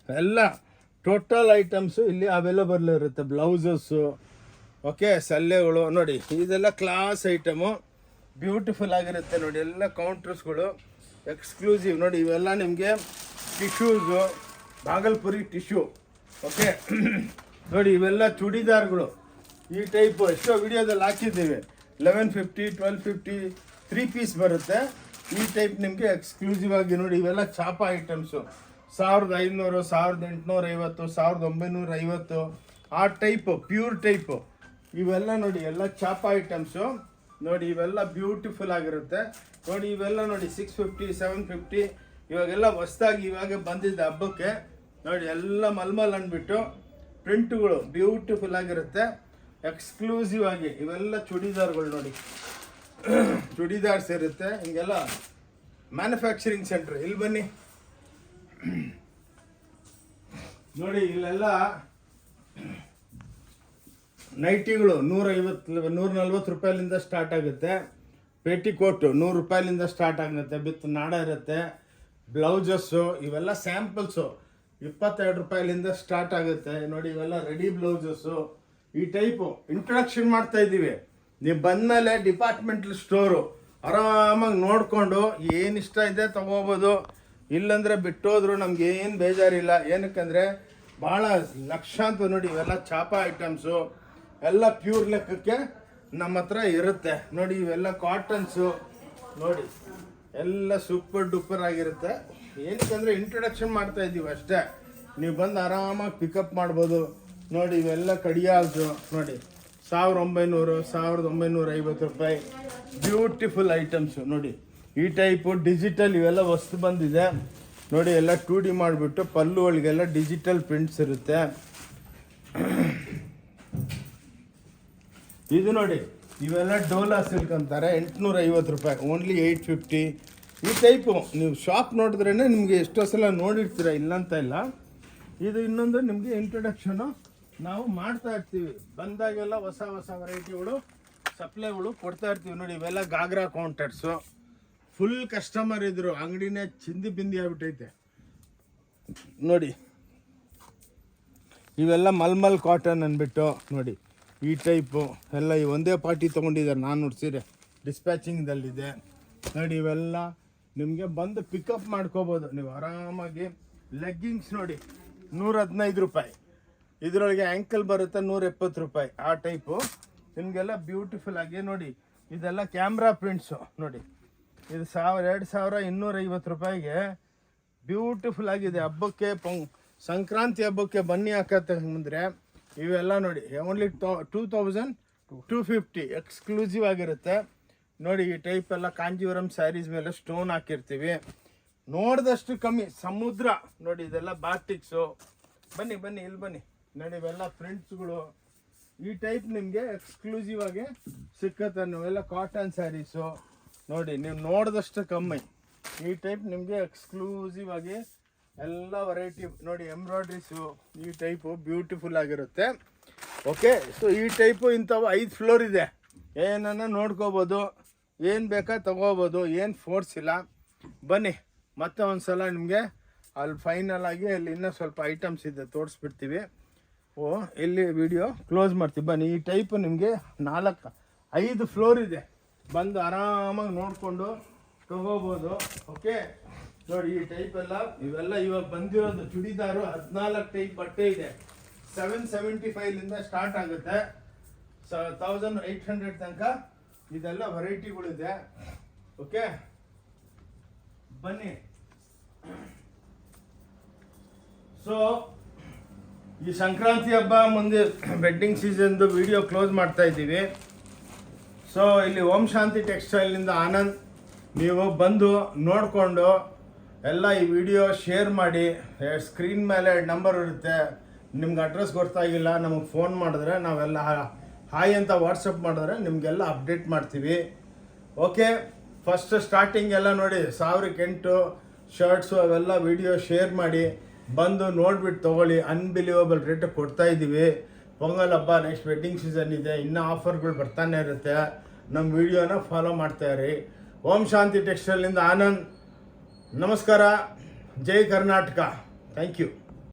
ಎಲ್ಲ ಟೋಟಲ್ ಐಟಮ್ಸು ಇಲ್ಲಿ ಅವೈಲೇಬಲ್ ಇರುತ್ತೆ. ಬ್ಲೌಸಸ್ಸು, ಓಕೆ, ಸಲ್ಲೆಗಳು ನೋಡಿ. ಇದೆಲ್ಲ ಕ್ಲಾಸ್ ಐಟಮು, ಬ್ಯೂಟಿಫುಲ್ ಆಗಿರುತ್ತೆ ನೋಡಿ. ಎಲ್ಲ ಕೌಂಟರ್ಸ್ಗಳು ಎಕ್ಸ್ಕ್ಲೂಸಿವ್ ನೋಡಿ. ಇವೆಲ್ಲ ನಿಮಗೆ ಟಿಶ್ಯೂಸು, ಬಾಗಲ್ಪುರಿ ಟಿಶ್ಯೂ. ಓಕೆ ನೋಡಿ, ಇವೆಲ್ಲ ಚೂಡಿದಾರ್ಗಳು ಈ ಟೈಪು. ಎಷ್ಟೋ ವಿಡಿಯೋದಲ್ಲಿ ಹಾಕಿದ್ದೀವಿ. 1150, 1250 3 ಪೀಸ್ ಬರುತ್ತೆ. ಈ ಟೈಪ್ ನಿಮಗೆ ಎಕ್ಸ್ಕ್ಲೂಸಿವ್ ಆಗಿ ನೋಡಿ. ಇವೆಲ್ಲ ಚಾಪ ಐಟಮ್ಸು 1500, 1850, 1950 ಆ ಟೈಪು, ಪ್ಯೂರ್ ಟೈಪು. ಇವೆಲ್ಲ ನೋಡಿ, ಎಲ್ಲ ಚಾಪ ಐಟಮ್ಸು ನೋಡಿ. ಇವೆಲ್ಲ ಬ್ಯೂಟಿಫುಲ್ ಆಗಿರುತ್ತೆ ನೋಡಿ. ಇವೆಲ್ಲ ನೋಡಿ 650, 750. ಇವಾಗೆಲ್ಲ ಹೊಸ್ದಾಗಿ ಇವಾಗ ಬಂದಿದ್ದ ಹಬ್ಬಕ್ಕೆ ನೋಡಿ. ಎಲ್ಲ ಮಲ್ಮಲ್ ಅಂದ್ಬಿಟ್ಟು ಪ್ರಿಂಟ್ಗಳು ಬ್ಯೂಟಿಫುಲ್ ಆಗಿರುತ್ತೆ, ಎಕ್ಸ್ಕ್ಲೂಸಿವ್ ಆಗಿ. ಇವೆಲ್ಲ ಚೂಡಿದಾರ್ಗಳು ನೋಡಿ, ಚೂಡಿದಾರ್ಸ್ ಇರುತ್ತೆ. ಹಿಂಗೆಲ್ಲ ಮ್ಯಾನುಫ್ಯಾಕ್ಚರಿಂಗ್ ಸೆಂಟ್ರ್. ಇಲ್ಲಿ ಬನ್ನಿ ನೋಡಿ. ಇಲ್ಲೆಲ್ಲ ನೈಟಿಗಳು 140 ರೂಪಾಯಿಲಿಂದ ಸ್ಟಾರ್ಟ್ ಆಗುತ್ತೆ. ಪೇಟಿಕೋಟು 100 ರೂಪಾಯಿಲಿಂದ ಸ್ಟಾರ್ಟ್ ಆಗುತ್ತೆ. ವಿತ್ ನಾಡ ಇರುತ್ತೆ. ಬ್ಲೌಸಸ್ಸು ಇವೆಲ್ಲ ಸ್ಯಾಂಪಲ್ಸು 22 ರೂಪಾಯಿಲಿಂದ ಸ್ಟಾರ್ಟ್ ಆಗುತ್ತೆ ನೋಡಿ. ಇವೆಲ್ಲ ರೆಡಿ ಬ್ಲೌಸಸ್ಸು ಈ ಟೈಪು ಇಂಟ್ರೊಡಕ್ಷನ್ ಮಾಡ್ತಾ ಇದ್ದೀವಿ. ನೀವು ಬಂದಮೇಲೆ ಡಿಪಾರ್ಟ್ಮೆಂಟಲ್ ಸ್ಟೋರು ಆರಾಮಾಗಿ ನೋಡಿಕೊಂಡು ಏನು ಇಷ್ಟ ಇದೆ ತೊಗೋಬೋದು. ಇಲ್ಲಂದರೆ ಬಿಟ್ಟೋದ್ರು ನಮ್ಗೆ ಏನು ಬೇಜಾರಿಲ್ಲ. ಏನಕ್ಕಂದರೆ ಭಾಳ ಲಕ್ಷಾಂತರ ನೋಡಿ ಇವೆಲ್ಲ ಚಾಪಾ ಐಟಮ್ಸು ಎಲ್ಲ ಪ್ಯೂರ್ ಲೆಕ್ಕಕ್ಕೆ ನಮ್ಮ ಹತ್ರ ಇರುತ್ತೆ ನೋಡಿ. ಇವೆಲ್ಲ ಕಾಟನ್ಸು ನೋಡಿ ಎಲ್ಲ ಸೂಪರ್ ಡೂಪರ್ ಆಗಿರುತ್ತೆ. ಏನಕ್ಕಂದರೆ ಇಂಟ್ರೊಡಕ್ಷನ್ ಮಾಡ್ತಾ ಇದ್ದೀವಿ ಅಷ್ಟೇ. ನೀವು ಬಂದು ಆರಾಮಾಗಿ ಪಿಕಪ್ ಮಾಡ್ಬೋದು ನೋಡಿ. ಇವೆಲ್ಲ ಕಡಿಯಾಲ್ಸು ನೋಡಿ 1900 1950 ರೂಪಾಯಿ ಬ್ಯೂಟಿಫುಲ್ ಐಟಮ್ಸು ನೋಡಿ. ಈ ಟೈಪು ಡಿಜಿಟಲ್ ಇವೆಲ್ಲ ವಸ್ತು ಬಂದಿದೆ ನೋಡಿ. ಎಲ್ಲ 2D ಮಾಡಿಬಿಟ್ಟು ಪಲ್ಲು ಒಳಗೆಲ್ಲ ಡಿಜಿಟಲ್ ಪ್ರಿಂಟ್ಸ್ ಇರುತ್ತೆ. ಇದು ನೋಡಿ ಇವೆಲ್ಲ ಡೋಲಾ ಸಿಲ್ಕ್ ಅಂತಾರೆ 850 ರೂಪಾಯಿ, ಓನ್ಲಿ 850. ಈ ಟೈಪು ನೀವು ಶಾಪ್ ನೋಡಿದ್ರೇ ನಿಮಗೆ ಎಷ್ಟೋ ಸಲ ನೋಡಿರ್ತೀರ, ಇಲ್ಲಂತ ಇಲ್ಲ. ಇದು ಇನ್ನೊಂದು ನಿಮಗೆ ಇಂಟ್ರೊಡಕ್ಷನು ನಾವು ಮಾಡ್ತಾ ಇರ್ತೀವಿ. ಬಂದಾಗೆಲ್ಲ ಹೊಸ ಹೊಸ ವೆರೈಟಿಗಳು ಸಪ್ಲೈಗಳು ಕೊಡ್ತಾ ಇರ್ತೀವಿ ನೋಡಿ. ಇವೆಲ್ಲ ಗಾಗ್ರಾ ಕೌಂಟರ್ಸು ಫುಲ್ ಕಸ್ಟಮರ್ ಇದ್ರು, ಅಂಗಡಿನೇ ಚಿಂದಿ ಬಿಂದಿ ಆಗ್ಬಿಟ್ಟೈತೆ ನೋಡಿ. ಇವೆಲ್ಲ ಮಲ್ಮಲ್ ಕಾಟನ್ ಅಂದ್ಬಿಟ್ಟು ನೋಡಿ. ಈ ಟೈಪು ಎಲ್ಲ ಈ ಒಂದೇ ಪಾರ್ಟಿ ತೊಗೊಂಡಿದ್ದಾರೆ 400 ಸೀರೆ ಡಿಸ್ಪ್ಯಾಚಿಂಗ್ದಲ್ಲಿದೆ ನೋಡಿ. ಇವೆಲ್ಲ ನಿಮಗೆ ಬಂದು ಪಿಕಪ್ ಮಾಡ್ಕೋಬೋದು ನೀವು ಆರಾಮಾಗಿ. ಲೆಗ್ಗಿಂಗ್ಸ್ ನೋಡಿ 115 ರೂಪಾಯಿ, ಇದರೊಳಗೆ ಆ್ಯಂಕಲ್ ಬರುತ್ತೆ 170 ರೂಪಾಯಿ. ಆ ಟೈಪು ನಿಮಗೆಲ್ಲ ಬ್ಯೂಟಿಫುಲ್ ಆಗಿ ನೋಡಿ. ಇದೆಲ್ಲ ಕ್ಯಾಮ್ರಾ ಪ್ರಿಂಟ್ಸು ನೋಡಿ. ಇದು 2250 ರೂಪಾಯಿಗೆ ಬ್ಯೂಟಿಫುಲ್ ಆಗಿದೆ. ಹಬ್ಬಕ್ಕೆ ಸಂಕ್ರಾಂತಿ ಹಬ್ಬಕ್ಕೆ ಬನ್ನಿ ಹಾಕಂದ್ರೆ ಇವೆಲ್ಲ ನೋಡಿ ಓನ್ಲಿ 2250 ಎಕ್ಸ್ಕ್ಲೂಸಿವ್ ಆಗಿರುತ್ತೆ ನೋಡಿ. ಈ ಟೈಪ್ ಎಲ್ಲ ಕಾಂಜೀವರಂ ಸ್ಯಾರೀಸ್ ಮೇಲೆ ಸ್ಟೋನ್ ಹಾಕಿರ್ತೀವಿ. ನೋಡಿದಷ್ಟು ಕಮ್ಮಿ ಸಮುದ್ರ ನೋಡಿ. ಇದೆಲ್ಲ ಬಾಟಿಕ್ಸು. ಬನ್ನಿ ಬನ್ನಿ ಇಲ್ಲಿ ಬನ್ನಿ ನೋಡಿ. ಇವೆಲ್ಲ ಪ್ರಿಂಟ್ಸ್ಗಳು ಈ ಟೈಪ್ ನಿಮಗೆ ಎಕ್ಸ್ಕ್ಲೂಸಿವ್ ಆಗಿ ಸಿಕ್ಕತ್ತೆ. ನೀವೆಲ್ಲ ಕಾಟನ್ ಸ್ಯಾರೀಸು ನೋಡಿ. ನೀವು ನೋಡಿದಷ್ಟು ಕಮ್ಮಿ ಈ ಟೈಪ್ ನಿಮಗೆ ಎಕ್ಸ್ಕ್ಲೂಸಿವ್ ಆಗಿ ಎಲ್ಲ ವೆರೈಟಿ ನೋಡಿ. ಎಂಬ್ರಾಯ್ಡ್ರೀಸು ಈ ಟೈಪು ಬ್ಯೂಟಿಫುಲ್ ಆಗಿರುತ್ತೆ. ಓಕೆ, ಸೊ ಈ ಟೈಪು ಇಂಥವು 5 ಫ್ಲೋರ್ ಇದೆ. ಏನನ್ನ ನೋಡ್ಕೋಬೋದು, ಏನು ಬೇಕಾ ತಗೋಬೋದು, ಏನು ಫೋರ್ಸ್ ಇಲ್ಲ. ಬನ್ನಿ ಮತ್ತೆ ಒಂದು ಸಲ ನಿಮಗೆ ಅಲ್ಲಿ ಫೈನಲ್ ಆಗಿ ಅಲ್ಲಿ ಇನ್ನೂ ಸ್ವಲ್ಪ ಐಟಮ್ಸ್ ಇದೆ ತೋರಿಸ್ಬಿಡ್ತೀವಿ. ಇಲ್ಲಿ ವಿಡಿಯೋ ಕ್ಲೋಸ್ ಮಾಡ್ತೀವಿ. ಬನ್ನಿ, ಈ ಟೈಪು ನಿಮಗೆ 5 ಫ್ಲೋರ್ ಇದೆ. ಬಂದು ಆರಾಮಾಗಿ ನೋಡಿಕೊಂಡು ತಗೋಬೋದು. ಓಕೆ ನೋಡಿ. ಈ ಟೈಪ್ ಎಲ್ಲ ಇವೆಲ್ಲ ಇವಾಗ ಬಂದಿರೋದು ಚುಡಿದಾರು 14 ಟೈಪ್ ಬಟ್ಟೆ ಇದೆ. 775 ಸ್ಟಾರ್ಟ್ ಆಗುತ್ತೆ 1800 ತನಕ. ಇದೆಲ್ಲ ವೆರೈಟಿಗಳಿದೆ. ಓಕೆ ಬನ್ನಿ. ಸೊ ಈ ಸಂಕ್ರಾಂತಿ ಹಬ್ಬ ಮುಂದೆ ವೆಡ್ಡಿಂಗ್ ಸೀಸನ್ದು ವಿಡಿಯೋ ಕ್ಲೋಸ್ ಮಾಡ್ತಾ ಇದ್ದೀವಿ. ಸೊ ಇಲ್ಲಿ ಓಂ ಶಾಂತಿ ಟೆಕ್ಸ್ಟೈಲ್ನಿಂದ ಆನಂದ್. ನೀವು ಬಂದು ನೋಡಿಕೊಂಡು ಎಲ್ಲ ಈ ವಿಡಿಯೋ ಶೇರ್ ಮಾಡಿ. ಸ್ಕ್ರೀನ್ ಮೇಲೆ ನಂಬರ್ ಇರುತ್ತೆ. ನಿಮ್ಗೆ ಅಡ್ರೆಸ್ ಗೊತ್ತಾಗಿಲ್ಲ ನಮಗೆ ಫೋನ್ ಮಾಡಿದ್ರೆ ನಾವೆಲ್ಲ ಹಾಯ್ ಅಂತ ವಾಟ್ಸಪ್ ಮಾಡಿದ್ರೆ ನಿಮಗೆಲ್ಲ ಅಪ್ಡೇಟ್ ಮಾಡ್ತೀವಿ. ಓಕೆ, ಫಸ್ಟ್ ಸ್ಟಾರ್ಟಿಂಗ್ ಎಲ್ಲ ನೋಡಿ 1008 ಶರ್ಟ್ಸು ಅವೆಲ್ಲ ವಿಡಿಯೋ ಶೇರ್ ಮಾಡಿ ಬಂದು ನೋಡಿಬಿಟ್ಟು ತೊಗೊಳ್ಳಿ. ಅನ್ಬಿಲೀವಬಲ್ ರೇಟ್ ಕೊಡ್ತಾ ಇದ್ದೀವಿ. ಪೊಂಗಲ್ ಹಬ್ಬ ನೆಕ್ಸ್ಟ್ ವೆಡ್ಡಿಂಗ್ ಸೀಸನ್ ಇದೆ, ಇನ್ನೂ ಆಫರ್ಗಳು ಬರ್ತಾನೆ ಇರುತ್ತೆ. ನಮ್ಮ ವಿಡಿಯೋನ ಫಾಲೋ ಮಾಡ್ತಾಯಿರಿ. ಓಂ ಶಾಂತಿ ಟೆಕ್ಸ್ಟೈಲಿಂದ ಆನಂದ್. ನಮಸ್ಕಾರ. ಜೈ ಕರ್ನಾಟಕ. Thank you.